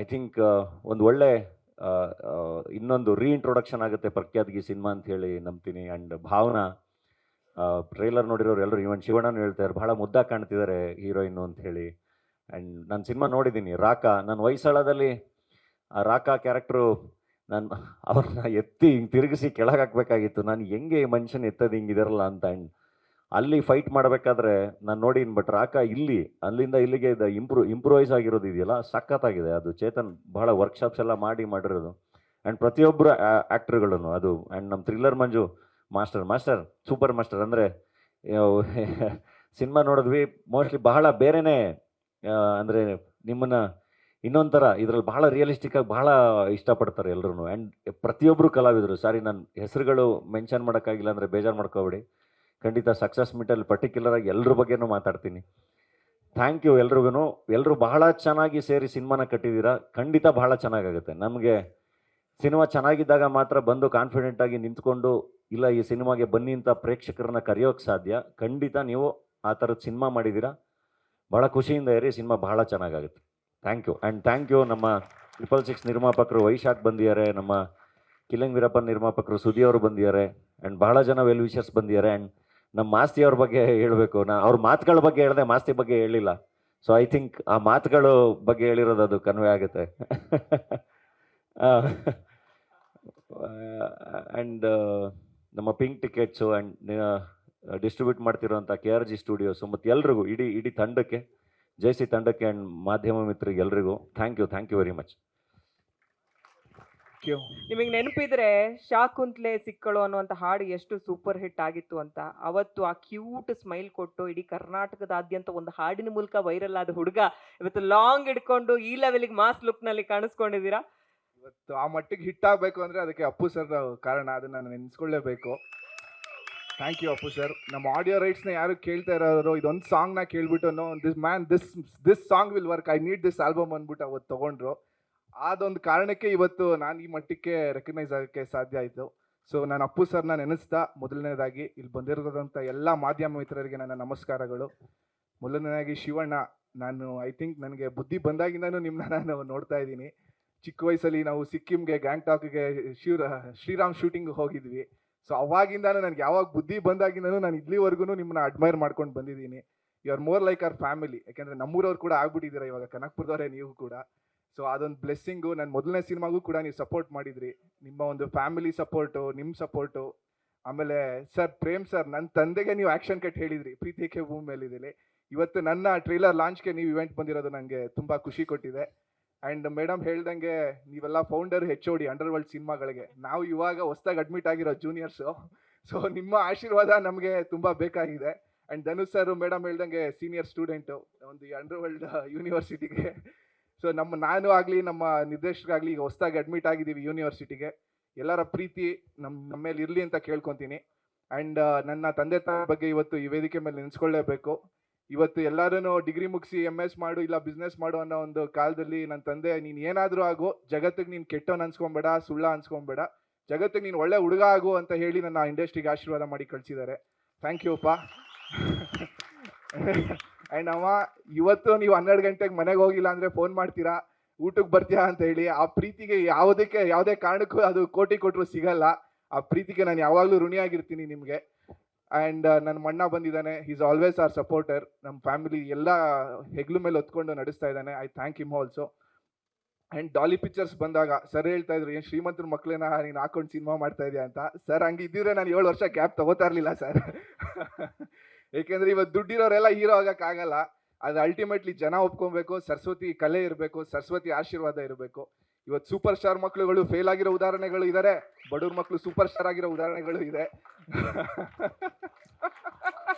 ಐ ಥಿಂಕ್ ಒಂದು ಒಳ್ಳೆ ಇನ್ನೊಂದು ರೀಇಂಟ್ರೊಡಕ್ಷನ್ ಆಗುತ್ತೆ ಪ್ರಖ್ಯಾತ್ಗೆ ಸಿನಿಮಾ ಅಂತ ಹೇಳಿ ನಂಬ್ತೀನಿ. ಆ್ಯಂಡ್ ಭಾವನಾ ಟ್ರೈಲರ್ ನೋಡಿರೋರು ಎಲ್ಲರೂ, ಇವನ್ ಶಿವಣ್ಣನೂ ಹೇಳ್ತಾರೆ ಬಹಳ ಮುದ್ದಾಗಿ ಕಾಣ್ತಿದ್ದಾರೆ ಹೀರೋಯಿನ್ನು ಅಂತ ಹೇಳಿ. ಆ್ಯಂಡ್ ನಾನು ಸಿನಿಮಾ ನೋಡಿದ್ದೀನಿ ರಾಕಾ, ನನ್ನ ವಯಸ್ಸಾಳದಲ್ಲಿ ಆ ರಾಕಾ ಕ್ಯಾರೆಕ್ಟ್ರು ಅವ್ರನ್ನ ಎತ್ತಿ ಹಿಂಗೆ ತಿರುಗಿಸಿ ಕೆಳಗೆ ಹಾಕಬೇಕಾಗಿತ್ತು. ನಾನು ಹೆಂಗೆ ಈ ಮನುಷ್ಯನ ಎತ್ತದು ಹಿಂಗಿದಾರಲ್ಲ ಅಂತ. ಆ್ಯಂಡ್ ಅಲ್ಲಿ ಫೈಟ್ ಮಾಡಬೇಕಾದ್ರೆ ನಾನು ನೋಡಿನಿ. ಬಟ್ ರಾಕಾ ಅಲ್ಲಿಂದ ಇಲ್ಲಿಗೆ ಇಂಪ್ರೂವೈಸ್ ಆಗಿರೋದು ಇದೆಯಲ್ಲ ಸಖತ್ತಾಗಿದೆ. ಅದು ಚೇತನ್ ಬಹಳ ವರ್ಕ್ಶಾಪ್ಸ್ ಎಲ್ಲ ಮಾಡಿರೋದು. ಆ್ಯಂಡ್ ಪ್ರತಿಯೊಬ್ಬರು ಆ್ಯಕ್ಟ್ರುಗಳನ್ನು ಅದು. ಆ್ಯಂಡ್ ನಮ್ಮ ಥ್ರಿಲ್ಲರ್ ಮಂಜು ಮಾಸ್ಟರ್ ಸೂಪರ್ ಮಾಸ್ಟರ್. ಅಂದರೆ ಸಿನಿಮಾ ನೋಡಿದ್ವಿ, ಮೋಸ್ಟ್ಲಿ ಬಹಳ ಬೇರೆನೇ, ಅಂದರೆ ನಿಮ್ಮನ್ನು ಇನ್ನೊಂದು ಥರ ಇದರಲ್ಲಿ ಬಹಳ ರಿಯಲಿಸ್ಟಿಕ್ಕಾಗಿ ಬಹಳ ಇಷ್ಟಪಡ್ತಾರೆ ಎಲ್ಲರೂ. ಆ್ಯಂಡ್ ಪ್ರತಿಯೊಬ್ಬರು ಕಲಾವಿದರು, ಸಾರಿ ನಾನು ಹೆಸರುಗಳು ಮೆನ್ಷನ್ ಮಾಡೋಕ್ಕಾಗಿಲ್ಲ ಅಂದರೆ ಬೇಜಾರು ಮಾಡ್ಕೋಬೇಡಿ. ಖಂಡಿತ ಸಕ್ಸಸ್ ಮೀಟಲ್ಲಿ ಪರ್ಟಿಕ್ಯುಲರಾಗಿ ಎಲ್ಲರ ಬಗ್ಗೆನೂ ಮಾತಾಡ್ತೀನಿ. ಥ್ಯಾಂಕ್ ಯು ಎಲ್ರಿಗೂ. ಎಲ್ಲರೂ ಬಹಳ ಚೆನ್ನಾಗಿ ಸೇರಿ ಸಿನಿಮಾನ ಕಟ್ಟಿದ್ದೀರಾ. ಖಂಡಿತ ಬಹಳ ಚೆನ್ನಾಗಾಗುತ್ತೆ. ನಮಗೆ ಸಿನಿಮಾ ಚೆನ್ನಾಗಿದ್ದಾಗ ಮಾತ್ರ ಬಂದು ಕಾನ್ಫಿಡೆಂಟಾಗಿ ನಿಂತ್ಕೊಂಡು ಇಲ್ಲ ಈ ಸಿನಿಮಾಗೆ ಬನ್ನಿ ಅಂತ ಪ್ರೇಕ್ಷಕರನ್ನ ಕರೆಯೋಕ್ಕೆ ಸಾಧ್ಯ. ಖಂಡಿತ ನೀವು ಆ ಥರದ್ದು ಸಿನಿಮಾ ಮಾಡಿದ್ದೀರಾ, ಭಾಳ ಖುಷಿಯಿಂದ ಇರಿ, ಸಿನಿಮಾ ಬಹಳ ಚೆನ್ನಾಗಾಗುತ್ತೆ. Thank you. And thank you ನಮ್ಮ 666 ನಿರ್ಮಾಪಕರು ವೈಶಾಖ್ ಬಂದಿದ್ದಾರೆ, ನಮ್ಮ ಕಿಲ್ಲಂಗ್ ವೀರಪ್ಪನ್ ನಿರ್ಮಾಪಕರು ಸುದಿ ಅವರು ಬಂದಿದ್ದಾರೆ, ಆ್ಯಂಡ್ ಬಹಳ ಜನ ವೆಲ್ ವಿಷರ್ಸ್ ಬಂದಿದ್ದಾರೆ. ಆ್ಯಂಡ್ ನಮ್ಮ ಮಾಸ್ತಿ ಅವ್ರ ಬಗ್ಗೆ ಹೇಳಬೇಕು. ಅವ್ರ ಮಾತುಗಳ ಬಗ್ಗೆ ಹೇಳಿದೆ, ಮಾಸ್ತಿ ಬಗ್ಗೆ ಹೇಳಿಲ್ಲ. ಸೊ ಐ ಥಿಂಕ್ ಆ ಮಾತುಗಳು ಬಗ್ಗೆ ಹೇಳಿರೋದು ಅದು ಕನ್ವೆ ಆಗುತ್ತೆ. ಆ್ಯಂಡ್ ನಮ್ಮ ಪಿಂಕ್ ಟಿಕೆಟ್ಸು ಆ್ಯಂಡ್ ಡಿಸ್ಟ್ರಿಬ್ಯೂಟ್ ಮಾಡ್ತಿರೋಂಥ KRG ಸ್ಟುಡಿಯೋಸು ಮತ್ತು ಎಲ್ರಿಗೂ ಇಡೀ ತಂಡಕ್ಕೆ, ಜೈಸಿ ತಂಡಕ್ಕೆ ಆ್ಯಂಡ್ ಮಾಧ್ಯಮ ಮಿತ್ರರಿಗೆ ಎಲ್ರಿಗೂ ಥ್ಯಾಂಕ್ ಯು ವೆರಿ ಮಚ್. ನಿಮಗೆ ನೆನಪಿದ್ರೆ ಶಾಕುಂತ್ಲೆ ಸಿಕ್ಕಳು ಅನ್ನುವಂಥ ಹಾಡು ಎಷ್ಟು ಸೂಪರ್ ಹಿಟ್ ಆಗಿತ್ತು ಅಂತ. ಅವತ್ತು ಆ ಕ್ಯೂಟ್ ಸ್ಮೈಲ್ ಕೊಟ್ಟು ಇಡೀ ಕರ್ನಾಟಕದಾದ್ಯಂತ ಒಂದು ಹಾಡಿನ ಮೂಲಕ ವೈರಲ್ ಆದ ಹುಡುಗ ಇವತ್ತು ಲಾಂಗ್ ಹಿಡ್ಕೊಂಡು ಈ ಲೆವೆಲ್ಗೆ ಮಾಸ್ ಲುಕ್ನಲ್ಲಿ ಕಾಣಿಸ್ಕೊಂಡಿದ್ದೀರಾ. ಇವತ್ತು ಆ ಮಟ್ಟಿಗೆ ಹಿಟ್ ಆಗಬೇಕು ಅಂದರೆ ಅದಕ್ಕೆ ಅಪ್ಪು ಸರ್ ಕಾರಣ, ಅದನ್ನು ನಾನು ನೆನೆಸ್ಕೊಳ್ಳೇಬೇಕು. Thank you Appu sir. ನಮ್ಮ ಆಡಿಯೋ ರೈಟ್ಸ್ನ ಯಾರು ಕೇಳ್ತಾ ಇರೋರು ಇದೊಂದು ಸಾಂಗ್ನ ಕೇಳ್ಬಿಟ್ಟು no this song will work, I need this album ಅಂದ್ಬಿಟ್ಟು ಅವತ್ತು ತೊಗೊಂಡ್ರು. ಅದೊಂದು ಕಾರಣಕ್ಕೆ ಇವತ್ತು ನಾನು ಈ ಮಟ್ಟಕ್ಕೆ ರೆಕಗ್ನೈಸ್ ಆಗೋಕ್ಕೆ ಸಾಧ್ಯ ಆಯಿತು. ಸೊ ನಾನು ಅಪ್ಪು ಸರ್ನ ನೆನೆಸ್ತಾ ಮೊದಲನೇದಾಗಿ ಇಲ್ಲಿ ಬಂದಿರೋದಂಥ ಎಲ್ಲ ಮಾಧ್ಯಮ ಮಿತ್ರರಿಗೆ ನನ್ನ ನಮಸ್ಕಾರಗಳು. ಮೊದಲನೇದಾಗಿ ಶಿವಣ್ಣ, ನಾನು ಐ ಥಿಂಕ್ ನನಗೆ ಬುದ್ಧಿ ಬಂದಾಗಿಂದನೂ ನಿಮ್ಮನ್ನ ನಾನು ನೋಡ್ತಾ ಇದ್ದೀನಿ. ಚಿಕ್ಕ ವಯಸ್ಸಲ್ಲಿ ನಾವು ಸಿಕ್ಕಿಂಗೆ ಗ್ಯಾಂಗ್ಟಾಕ್ಗೆ ಶ್ರೀರಾಮ್ ಶೂಟಿಂಗ್ ಹೋಗಿದ್ವಿ. ಸೊ ಅವಾಗಿಂದಾನು ನನಗೆ ಯಾವಾಗ ಬುದ್ಧಿ ಬಂದಾಗಿಂದನೂ ನಾನು ಇಲ್ಲಿವರೆಗೂ ನಿಮ್ಮನ್ನ ಅಡ್ಮೈರ್ ಮಾಡ್ಕೊಂಡು ಬಂದಿದ್ದೀನಿ. You are more like our family. ಯಾಕೆಂದರೆ ನಮ್ಮೂರವ್ರು ಕೂಡ ಆಗ್ಬಿಟ್ಟಿದ್ದೀರಾ ಇವಾಗ, ಕನಕಪುರದವರೇ ನೀವು ಕೂಡ. ಸೊ ಅದೊಂದು ಬ್ಲೆಸ್ಸಿಂಗು. ನನ್ನ ಮೊದಲನೇ ಸಿನಿಮಾಗೂ ಕೂಡ ನೀವು ಸಪೋರ್ಟ್ ಮಾಡಿದ್ರಿ. ನಿಮ್ಮ ಒಂದು ಫ್ಯಾಮಿಲಿ ಸಪೋರ್ಟು, ನಿಮ್ಮ ಸಪೋರ್ಟು. ಆಮೇಲೆ ಸರ್ ಪ್ರೇಮ್ ಸರ್, ನನ್ನ ತಂದೆಗೆ ನೀವು ಆ್ಯಕ್ಷನ್ ಕಟ್ ಹೇಳಿದ್ರಿ ಪ್ರೀತಿಗೆ ಭೂಮಿ ಮೇಲಿದ್ದೀರಿ. ಇವತ್ತು ನನ್ನ ಟ್ರೇಲರ್ ಲಾಂಚ್ಗೆ ನೀವು ಇವೆಂಟ್ ಬಂದಿರೋದು ನನಗೆ ತುಂಬ ಖುಷಿ ಕೊಟ್ಟಿದೆ. ಆ್ಯಂಡ್ ಮೇಡಮ್ ಹೇಳ್ದಂಗೆ ನೀವೆಲ್ಲ ಫೌಂಡರ್ HOD ಅಂಡರ್ವರ್ಲ್ಡ್ ಸಿನಿಮಾಗಳಿಗೆ, ನಾವು ಇವಾಗ ಹೊಸ್ದಾಗಿ ಅಡ್ಮಿಟ್ ಆಗಿರೋ ಜೂನಿಯರ್ಸು. ಸೊ ನಿಮ್ಮ ಆಶೀರ್ವಾದ ನಮಗೆ ತುಂಬ ಬೇಕಾಗಿದೆ. ಆ್ಯಂಡ್ ಧನುಷ್ ಸರ್ ಮೇಡಮ್ ಹೇಳ್ದಂಗೆ ಸೀನಿಯರ್ ಸ್ಟೂಡೆಂಟು ಒಂದು ಅಂಡರ್ವರ್ಲ್ಡ್ ಯೂನಿವರ್ಸಿಟಿಗೆ. ಸೊ ನಾನು ಆಗಲಿ ನಮ್ಮ ನಿರ್ದೇಶಕರಾಗಲಿ ಈಗ ಹೊಸ್ದಾಗಿ ಅಡ್ಮಿಟ್ ಆಗಿದ್ದೀವಿ ಯೂನಿವರ್ಸಿಟಿಗೆ. ಎಲ್ಲರ ಪ್ರೀತಿ ನಮ್ಮ ಮೇಲೆ ಇರಲಿ ಅಂತ ಕೇಳ್ಕೊತೀನಿ. ಆ್ಯಂಡ್ ನನ್ನ ತಂದೆ ತಾಯಿ ಬಗ್ಗೆ ಇವತ್ತು ಈ ವೇದಿಕೆ ಮೇಲೆ ನೆನೆಸ್ಕೊಳ್ಳೇಬೇಕು. ಇವತ್ತು ಎಲ್ಲರೂ ಡಿಗ್ರಿ ಮುಗಿಸಿ MS ಮಾಡು ಇಲ್ಲ ಬಿಸ್ನೆಸ್ ಮಾಡು ಅನ್ನೋ ಒಂದು ಕಾಲದಲ್ಲಿ ನನ್ನ ತಂದೆ, ನೀನು ಏನಾದರೂ ಆಗು, ಜಗತ್ತಿಗೆ ನೀನು ಕೆಟ್ಟವನು ಅನ್ಸ್ಕೊಬೇಡ, ಸುಳ್ಳ ಅನ್ಸ್ಕೊಬೇಡ, ಜಗತ್ತಿಗೆ ನೀನು ಒಳ್ಳೆ ಹುಡುಗ ಆಗು ಅಂತ ಹೇಳಿ ನನ್ನ ಇಂಡಸ್ಟ್ರಿಗೆ ಆಶೀರ್ವಾದ ಮಾಡಿ ಕಳಿಸಿದ್ದಾರೆ. ಥ್ಯಾಂಕ್ ಯು ಅಪ್ಪ. ಆ್ಯಂಡ್ ಅಮ್ಮ, ಇವತ್ತು ನೀವು 12 ಗಂಟೆಗೆ ಮನೆಗೆ ಹೋಗಿಲ್ಲ ಅಂದರೆ ಫೋನ್ ಮಾಡ್ತೀರಾ, ಊಟಕ್ಕೆ ಬರ್ತೀಯಾ ಅಂತ ಹೇಳಿ. ಆ ಪ್ರೀತಿಗೆ ಯಾವುದೇ ಕಾರಣಕ್ಕೂ ಅದು ಕೋಟಿ ಕೊಟ್ಟರು ಸಿಗಲ್ಲ. ಆ ಪ್ರೀತಿಗೆ ನಾನು ಯಾವಾಗಲೂ ಋಣಿಯಾಗಿರ್ತೀನಿ ನಿಮಗೆ. ಆ್ಯಂಡ್ ನನ್ನ ಮಣ್ಣ ಬಂದಿದ್ದಾನೆ, ಈಸ್ ಆಲ್ವೇಸ್ ಆರ್ ಸಪೋರ್ಟರ್. ನಮ್ಮ ಫ್ಯಾಮಿಲಿ ಎಲ್ಲ ಹೆಗ್ಲು ಮೇಲೆ ಹೊತ್ಕೊಂಡು ನಡೆಸ್ತಾ ಇದ್ದಾನೆ. I thank him also. And Daali pictures ಬಂದಾಗ ಸರ್ ಹೇಳ್ತಾ ಇದ್ರು, ಏನು ಶ್ರೀಮಂತರ ಮಕ್ಕಳನ್ನ ನೀನು ಹಾಕೊಂಡು ಸಿನಿಮಾ ಮಾಡ್ತಾ ಇದೆಯಾ ಅಂತ. ಸರ್ ಹಂಗೆ ಇದ್ದಿದ್ರೆ ನಾನು 7 ವರ್ಷ ಗ್ಯಾಪ್ ತಗೋತಾ ಇರಲಿಲ್ಲ ಸರ್. ಏಕೆಂದರೆ ಇವತ್ತು ದುಡ್ಡಿರೋರೆಲ್ಲ ಹೀರೋ ಆಗೋಕ್ಕಾಗಲ್ಲ. ಅದು ಅಲ್ಟಿಮೇಟ್ಲಿ ಜನ ಒಪ್ಕೊಬೇಕು, ಸರಸ್ವತಿ ಕಲೆ ಇರಬೇಕು, ಸರಸ್ವತಿ ಆಶೀರ್ವಾದ ಇರಬೇಕು. ಇವತ್ತು ಸೂಪರ್ ಸ್ಟಾರ್ ಮಕ್ಕಳುಗಳು ಫೇಲ್ ಆಗಿರೋ ಉದಾಹರಣೆಗಳು ಇದ್ದಾರೆ, ಬಡವ್ರ ಮಕ್ಕಳು ಸೂಪರ್ ಸ್ಟಾರ್ ಆಗಿರೋ ಉದಾಹರಣೆಗಳು ಇದೆ.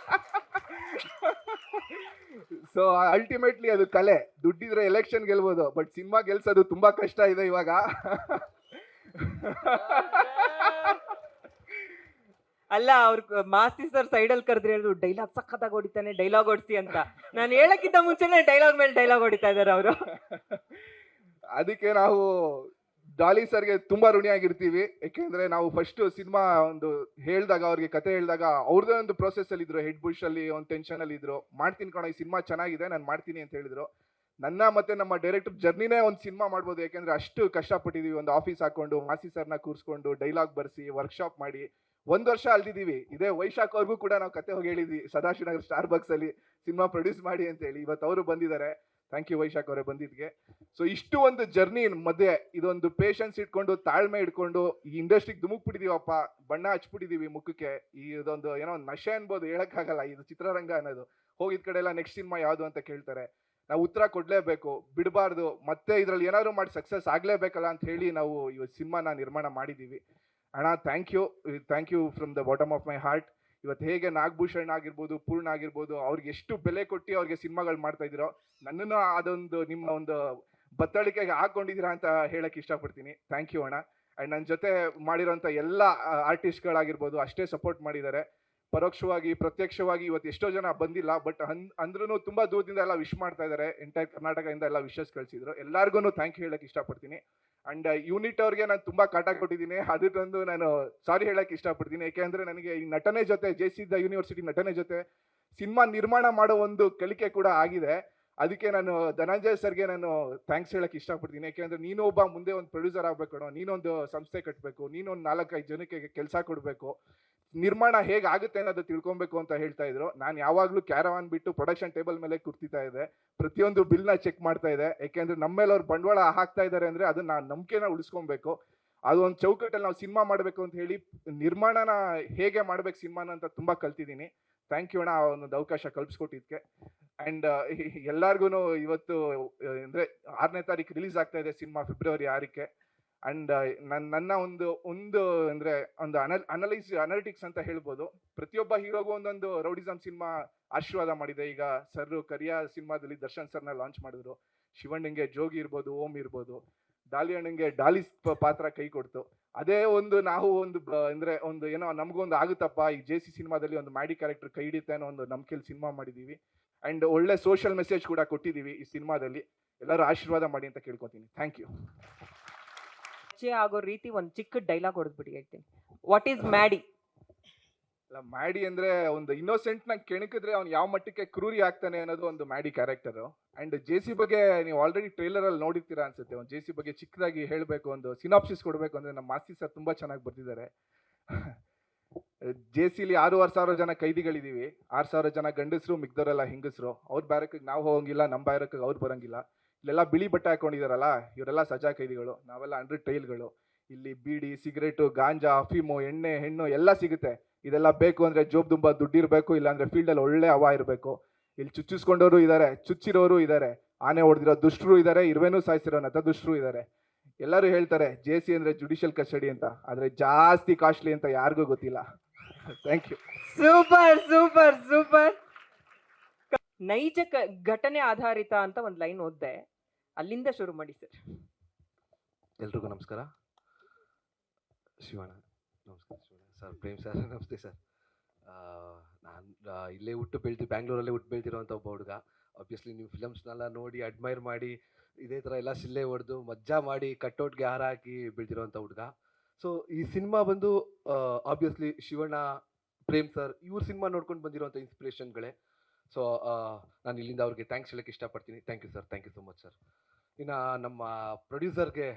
ಸೊ ಅಲ್ಟಿಮೇಟ್ಲಿ ಅದು ಕಲೆ. ದುಡ್ಡಿದ್ರೆ ಎಲೆಕ್ಷನ್ ಗೆಲ್ಬೋದು, ಬಟ್ ಸಿನಿಮಾ ಗೆಲ್ಸೋದು ತುಂಬಾ ಕಷ್ಟ ಇದೆ ಇವಾಗ. ಅಲ್ಲ, ಅವ್ರು ಮಾಸ್ತಿ ಸರ್ ಸೈಡಲ್ಲಿ ಕರೆದ್ರೆ ಹೇಳಿದ್ರು ಡೈಲಾಗ್ ಸಖತ್ತಾಗಿ ಹೊಡಿತಾನೆ, ಡೈಲಾಗ್ ಹೊಡಿಸಿ ಅಂತ. ನಾನು ಹೇಳಕ್ಕಿಂತ ಮುಂಚೆನೆ ಡೈಲಾಗ್ ಮೇಲೆ ಡೈಲಾಗ್ ಹೊಡಿತಾ ಇದ್ದಾರೆ ಅವರು. ಅದಕ್ಕೆ ನಾವು ಡಾಲಿ ಸರ್ಗೆ ತುಂಬ ಋಣಿಯಾಗಿರ್ತೀವಿ. ಯಾಕೆಂದರೆ ನಾವು ಫಸ್ಟು ಸಿನಿಮಾ ಒಂದು ಹೇಳಿದಾಗ, ಅವ್ರಿಗೆ ಕತೆ ಹೇಳಿದಾಗ ಅವ್ರದ್ದೇ ಒಂದು ಪ್ರೊಸೆಸ್ಸಲ್ಲಿ ಇದ್ರು, ಹೆಡ್ ಬುಷಲ್ಲಿ ಒಂದು ಟೆನ್ಷನಲ್ಲಿ ಇದ್ರು. ಮಾಡ್ತೀನಿ ಕಣೋ, ಈ ಸಿನಿಮಾ ಚೆನ್ನಾಗಿದೆ, ನಾನು ಮಾಡ್ತೀನಿ ಅಂತ ಹೇಳಿದ್ರು. ನನ್ನ ಮತ್ತು ನಮ್ಮ ಡೈರೆಕ್ಟರ್ ಜರ್ನಿನೇ ಒಂದು ಸಿನಿಮಾ ಮಾಡ್ಬೋದು. ಯಾಕೆಂದರೆ ಅಷ್ಟು ಕಷ್ಟಪಟ್ಟಿದ್ದೀವಿ. ಒಂದು ಆಫೀಸ್ ಹಾಕ್ಕೊಂಡು ಮಾಸಿ ಸರ್ನ ಕೂರಿಸ್ಕೊಂಡು ಡೈಲಾಗ್ ಬರೆಸಿ ವರ್ಕ್ಶಾಪ್ ಮಾಡಿ 1 ವರ್ಷ ಅಲ್ದಿದ್ದೀವಿ. ಇದೇ ವೈಶಾಖ್ ಅವ್ರಿಗೂ ಕೂಡ ನಾವು ಕತೆ ಹೋಗಿ ಹೇಳಿದ್ವಿ, ಸದಾಶಿವನಗರ ಸ್ಟಾರ್ಬಕ್ಸಲ್ಲಿ ಸಿನಿಮಾ ಪ್ರೊಡ್ಯೂಸ್ ಮಾಡಿ ಅಂತೇಳಿ. ಇವತ್ತು ಅವರು ಬಂದಿದ್ದಾರೆ. ಥ್ಯಾಂಕ್ ಯು ವೈಶಾಖ್ ಅವರೇ ಬಂದಿದ್ದಕ್ಕೆ. ಸೊ ಇಷ್ಟು ಒಂದು ಜರ್ನಿ ಮಧ್ಯೆ ಇದೊಂದು ಪೇಷನ್ಸ್ ಇಟ್ಕೊಂಡು, ತಾಳ್ಮೆ ಇಟ್ಕೊಂಡು ಈ ಇಂಡಸ್ಟ್ರಿಗೆ ಧುಮುಕ್ಬಿಟ್ಟಿದೀವಪ್ಪ, ಬಣ್ಣ ಹಚ್ಬಿಟ್ಟಿದೀವಿ ಮುಖಕ್ಕೆ. ಇದೊಂದು ಏನೋ ನಶೆ ಅನ್ಬೋದು, ಹೇಳೋಕ್ಕಾಗಲ್ಲ. ಇದು ಚಿತ್ರರಂಗ ಅನ್ನೋದು. ಹೋಗಿದ ಕಡೆ ಎಲ್ಲ ನೆಕ್ಸ್ಟ್ ಸಿನಿಮಾ ಯಾವುದು ಅಂತ ಕೇಳ್ತಾರೆ. ನಾವು ಉತ್ತರ ಕೊಡಲೇಬೇಕು, ಬಿಡಬಾರ್ದು. ಮತ್ತೆ ಇದರಲ್ಲಿ ಏನಾದರೂ ಮಾಡಿ ಸಕ್ಸಸ್ ಆಗಲೇಬೇಕಲ್ಲ ಅಂತ ಹೇಳಿ ನಾವು ಇವತ್ತು ಸಿನಿಮಾನ ನಿರ್ಮಾಣ ಮಾಡಿದ್ದೀವಿ. ಅಣ್ಣ thank you from the bottom of my heart. ಇವತ್ತು ಹೇಗೆ ನಾಗಭೂಷಣ್ ಆಗಿರ್ಬೋದು, ಪೂರ್ಣ ಆಗಿರ್ಬೋದು, ಅವ್ರಿಗೆ ಎಷ್ಟು ಬೆಲೆ ಕೊಟ್ಟು ಅವ್ರಿಗೆ ಸಿನಿಮಾಗಳು ಮಾಡ್ತಾ ಇದ್ದೀರೋ, ನನ್ನನ್ನು ಅದೊಂದು ನಿಮ್ಮ ಒಂದು ಬತ್ತಳಿಕೆಗೆ ಹಾಕೊಂಡಿದ್ದೀರಾ ಅಂತ ಹೇಳಕ್ಕೆ ಇಷ್ಟಪಡ್ತೀನಿ. ಥ್ಯಾಂಕ್ ಯು ಅಣ್ಣ. ಆ್ಯಂಡ್ ನನ್ನ ಜೊತೆ ಮಾಡಿರೋಂಥ ಎಲ್ಲ ಆರ್ಟಿಸ್ಟ್ಗಳಾಗಿರ್ಬೋದು ಅಷ್ಟೇ ಸಪೋರ್ಟ್ ಮಾಡಿದ್ದಾರೆ. ಪರೋಕ್ಷವಾಗಿ ಪ್ರತ್ಯಕ್ಷವಾಗಿ ಇವತ್ತು ಎಷ್ಟೋ ಜನ ಬಂದಿಲ್ಲ, ಬಟ್ ಅಂದ್ರೂ ತುಂಬ ದೂರದಿಂದ ಎಲ್ಲ ವಿಶ್ ಮಾಡ್ತಾ ಇದ್ದಾರೆ. ಎಂಟೈರ್ ಕರ್ನಾಟಕದಿಂದ ಎಲ್ಲ ವಿಶಸ್ ಕಳಿಸಿದ್ರು. ಎಲ್ಲರಿಗೂ ಥ್ಯಾಂಕ್ ಯು ಹೇಳಕ್ಕೆ ಇಷ್ಟಪಡ್ತೀನಿ. ಆ್ಯಂಡ್ ಯೂನಿಟ್ ಅವ್ರಿಗೆ ನಾನು ತುಂಬ ಕಾಟ ಕೊಟ್ಟಿದ್ದೀನಿ. ಅದಕ್ಕೊಂದು ನಾನು ಸಾರಿ ಹೇಳಕ್ಕೆ ಇಷ್ಟಪಡ್ತೀನಿ. ಯಾಕೆಂದರೆ ನನಗೆ ಈ ನಟನೆ ಜೊತೆ JC ದ ಯೂನಿವರ್ಸಿಟಿ ನಟನೆ ಜೊತೆ ಸಿನಿಮಾ ನಿರ್ಮಾಣ ಮಾಡೋ ಒಂದು ಕಲಿಕೆ ಕೂಡ ಆಗಿದೆ. ಅದಕ್ಕೆ ನಾನು ಧನಂಜಯ್ ಸರ್ಗೆ ನಾನು ಥ್ಯಾಂಕ್ಸ್ ಹೇಳಕ್ಕೆ ಇಷ್ಟಪಡ್ತೀನಿ. ಯಾಕೆಂದರೆ ನೀನು ಒಬ್ಬ ಮುಂದೆ ಒಂದು ಪ್ರೊಡ್ಯೂಸರ್ ಆಗಬೇಕು ಕಣೋ, ನೀನೊಂದು ಸಂಸ್ಥೆ ಕಟ್ಟಬೇಕು, ನೀನೊಂದು 4-5 ಜನಕ್ಕೆ ಕೆಲಸ ಕೊಡಬೇಕು, ನಿರ್ಮಾಣ ಹೇಗೆ ಆಗುತ್ತೆ ಅನ್ನೋದು ತಿಳ್ಕೊಬೇಕು ಅಂತ ಹೇಳ್ತಾ ಇದ್ರು. ನಾನು ಯಾವಾಗಲೂ ಕ್ಯಾರವಾನ್ ಬಿಟ್ಟು ಪ್ರೊಡಕ್ಷನ್ ಟೇಬಲ್ ಮೇಲೆ ಕೂರ್ತಿತಾ ಇದೆ, ಪ್ರತಿಯೊಂದು ಬಿಲ್ನ ಚೆಕ್ ಮಾಡ್ತಾ ಇದೆ. ಯಾಕೆಂದರೆ ನಮ್ಮ ಮೇಲೆ ಅವ್ರು ಬಂಡವಾಳ ಹಾಕ್ತಾ ಇದ್ದಾರೆ ಅಂದರೆ ಅದನ್ನ ನಾನು ನಂಬಿಕೆನ ಉಳಿಸ್ಕೊಬೇಕು. ಅದು ಒಂದು ಚೌಕಟ್ಟಲ್ಲಿ ನಾವು ಸಿನಿಮಾ ಮಾಡಬೇಕು ಅಂತ ಹೇಳಿ ನಿರ್ಮಾಣನ ಹೇಗೆ ಮಾಡ್ಬೇಕು ಸಿನಿಮಾನ ಅಂತ ತುಂಬ ಕಲ್ತಿದ್ದೀನಿ. ಥ್ಯಾಂಕ್ ಯು ಅಣ್ಣ, ಆ ಒಂದು ಅವಕಾಶ ಕಲ್ಪಿಸ್ಕೊಟ್ಟಿದ್ದಕ್ಕೆ. ಆ್ಯಂಡ್ ಎಲ್ಲರಿಗೂ ಇವತ್ತು ಅಂದರೆ 6ನೇ ತಾರೀಕು ರಿಲೀಸ್ ಆಗ್ತಾ ಇದೆ ಸಿನಿಮಾ, ಫೆಬ್ರವರಿ 6ಕ್ಕೆ. ಅಂಡ್ ನನ್ನ ಒಂದು ಅಂದ್ರೆ ಒಂದು ಅನಲಿಟಿಕ್ಸ್ ಅಂತ ಹೇಳ್ಬೋದು. ಪ್ರತಿಯೊಬ್ಬ ಹೀರೋಗೂ ಒಂದೊಂದು ರೌಡಿಸಮ್ ಸಿನಿಮಾ ಆಶೀರ್ವಾದ ಮಾಡಿದೆ. ಈಗ ಸರ್ ಕರಿಯಾ ಸಿನಿಮಾದಲ್ಲಿ ದರ್ಶನ್ ಸರ್ನ ಲಾಂಚ್ ಮಾಡಿದ್ರು. ಶಿವಣ್ಣಂಗೆ ಜೋಗಿ ಇರ್ಬೋದು, ಓಂ ಇರ್ಬೋದು, ಡಾಲಿ ಅಣ್ಣಂಗೆ ಡಾಲಿ ಪಾತ್ರ ಕೈ ಕೊಡ್ತು. ಅದೇ ಒಂದು ನಾವು ಅಂದ್ರೆ ಒಂದು ಏನೋ ನಮಗೊಂದು ಆಗುತ್ತಪ್ಪ ಈ ಜೇಸಿ ಸಿನಿಮಾದಲ್ಲಿ ಒಂದು ಮ್ಯಾಡಿ ಕ್ಯಾರೆಕ್ಟರ್ ಕೈ ಹಿಡಿತೆ ಅನ್ನೋ ಒಂದು ನಂಬಿಕೆಯಲ್ಲಿ ಸಿನಿಮಾ ಮಾಡಿದೀವಿ. ಅಂಡ್ ಒಳ್ಳೆ ಸೋಷಿಯಲ್ ಮೆಸೇಜ್ ಕೂಡ ಕೊಟ್ಟಿದ್ದೀವಿ ಈ ಸಿನಿಮಾದಲ್ಲಿ. ಎಲ್ಲರೂ ಆಶೀರ್ವಾದ ಮಾಡಿ ಅಂತ ಕೇಳ್ಕೊತೀನಿ. Thank you. ಆಗೋ ರೀತಿ ಒಂದು ಚಿಕ್ಕ ಡೈಲಾಗ್ ಹೊಡೆದ್ಬಿಡಿ ಹೇಳ್ತೀನಿ. What is Maddy? ಅಲ್ಲ, ಮ್ಯಾಡಿ ಅಂದ್ರೆ ಒಂದು ಇನ್ನೋಸೆಂಟ್ ನ ಕೆಣಕಿದ್ರೆ ಅವ್ನು ಯಾವ ಮಟ್ಟಕ್ಕೆ ಕ್ರೂರಿ ಆಗ್ತಾನೆ ಅನ್ನೋದು ಒಂದು ಮ್ಯಾಡಿ ಕ್ಯಾರೆಕ್ಟರ್. ಅಂಡ್ ಜೇಸಿ ಬಗ್ಗೆ ನೀವು ಆಲ್ರೆಡಿ ಟ್ರೈಲರ್ ಅಲ್ಲಿ ನೋಡಿರ್ತೀರಾ ಅನ್ಸುತ್ತೆ. ಒಂದು ಜೇಸಿ ಬಗ್ಗೆ ಚಿಕ್ಕದಾಗಿ ಹೇಳಬೇಕು, ಒಂದು ಸಿನಾಪ್ಸಿಸ್ ಕೊಡಬೇಕು ಅಂದ್ರೆ ನಮ್ಮ ಮಾಸ್ತಿ ಸರ್ ತುಂಬಾ ಚೆನ್ನಾಗಿ ಬರ್ತಿದ್ದಾರೆ. ಜೇಸಿಲಿ 6,500 ಜನ ಕೈದಿಗಳಿದೀವಿ. 6,000 ಜನ ಗಂಡಸರು, ಮಿಕ್ದವರೆಲ್ಲ ಹೆಂಗಸರು. ಅವ್ರ ಬ್ಯಾರಕ್ಗೆ ನಾವು ಹೋಗಂಗಿಲ್ಲ, ನಮ್ಮ ಬ್ಯಾರಕ್ಗೆ ಅವ್ರು ಬರಂಗಿಲ್ಲ. ಇಲ್ಲೆಲ್ಲ ಬಿಳಿ ಬಟ್ಟೆ ಹಾಕೊಂಡಿದಾರಲ್ಲ, ಇವರೆಲ್ಲ ಸಜಾ ಕೈದಿಗಳು, ನಾವೆಲ್ಲ ಅಂಡರ್ ಟೈಲ್ಗಳು. ಇಲ್ಲಿ ಬೀಡಿ, ಸಿಗರೇಟು, ಗಾಂಜಾ, ಅಫೀಮು, ಎಣ್ಣೆ, ಹೆಣ್ಣು ಎಲ್ಲ ಸಿಗುತ್ತೆ. ಇದೆಲ್ಲ ಬೇಕು ಅಂದ್ರೆ ಜೋಬ್ ತುಂಬಾ ದುಡ್ಡಿರ್ಬೇಕು, ಇಲ್ಲಾಂದ್ರೆ ಫೀಲ್ಡಲ್ಲಿ ಒಳ್ಳೆ ಹವಾ ಇರಬೇಕು. ಇಲ್ಲಿ ಚುಚ್ಚಿಸ್ಕೊಂಡವರು ಇದ್ದಾರೆ, ಚುಚ್ಚಿರೋರು ಇದ್ದಾರೆ, ಆನೆ ಹೊಡೆದಿರೋ ದುಷ್ಟರು ಇದ್ದಾರೆ, ಇರುವೆನೂ ಸಾಯಿಸಿರೋ ನತ ದುಷ್ಟರು ಇದ್ದಾರೆ. ಎಲ್ಲರೂ ಹೇಳ್ತಾರೆ ಜೇಸಿ ಅಂದ್ರೆ ಜುಡಿಷಿಯಲ್ ಕಸ್ಟಡಿ ಅಂತ, ಆದ್ರೆ ಜಾಸ್ತಿ ಕಾಸ್ಟ್ಲಿ ಅಂತ ಯಾರಿಗೂ ಗೊತ್ತಿಲ್ಲ. Thank you. Super super super. ನೈಜ ಘಟನೆ ಆಧಾರಿತ ಅಂತ ಒಂದು ಲೈನ್ ಓದ್ದೆ, ಅಲ್ಲಿಂದ ಶುರು ಮಾಡಿ ಸರ್. ಎಲ್ರಿಗೂ ನಮಸ್ಕಾರ. ಶಿವಣ್ಣ ನಮಸ್ಕಾರ. ಶಿವಣ್ಣ ಸರ್, ಪ್ರೇಮ್ ಸರ್ ನಮಸ್ತೆ ಸರ್. ನಾನು ಇಲ್ಲೇ ಹುಟ್ಟು ಬ್ಯಾಂಗ್ಳೂರಲ್ಲೇ ಹುಟ್ಟು ಬೆಳ್ತಿರೋಂಥ ಒಬ್ಬ ಹುಡುಗ. ಆಬ್ವಿಯಸ್ಲಿ ನೀವು ಫಿಲಮ್ಸ್ನೆಲ್ಲ ನೋಡಿ ಅಡ್ಮೈರ್ ಮಾಡಿ ಇದೇ ಥರ ಎಲ್ಲ ಸಿಲ್ಲೆ ಹೊಡೆದು ಮಜ್ಜಾ ಮಾಡಿ ಕಟ್ಔಟ್ಗೆ ಹಾರ ಹಾಕಿ ಬೆಳ್ತಿರೋಂಥ ಹುಡುಗ. ಸೊ ಈ ಸಿನಿಮಾ ಬಂದು ಆಬ್ವಿಯಸ್ಲಿ ಶಿವಣ್ಣ, ಪ್ರೇಮ್ ಸರ್ ಇವ್ರ ಸಿನಿಮಾ ನೋಡ್ಕೊಂಡು ಬಂದಿರೋಂಥ ಇನ್ಸ್ಪಿರೇಷನ್ಗಳೇ. ಸೊ ನಾನು ಇಲ್ಲಿಂದ ಅವ್ರಿಗೆ ಥ್ಯಾಂಕ್ಸ್ ಹೇಳೋಕ್ಕೆ ಇಷ್ಟಪಡ್ತೀನಿ. Thank you sir, thank you so much sir. ಇನ್ನು ನಮ್ಮ ಪ್ರೊಡ್ಯೂಸರ್ಗೆ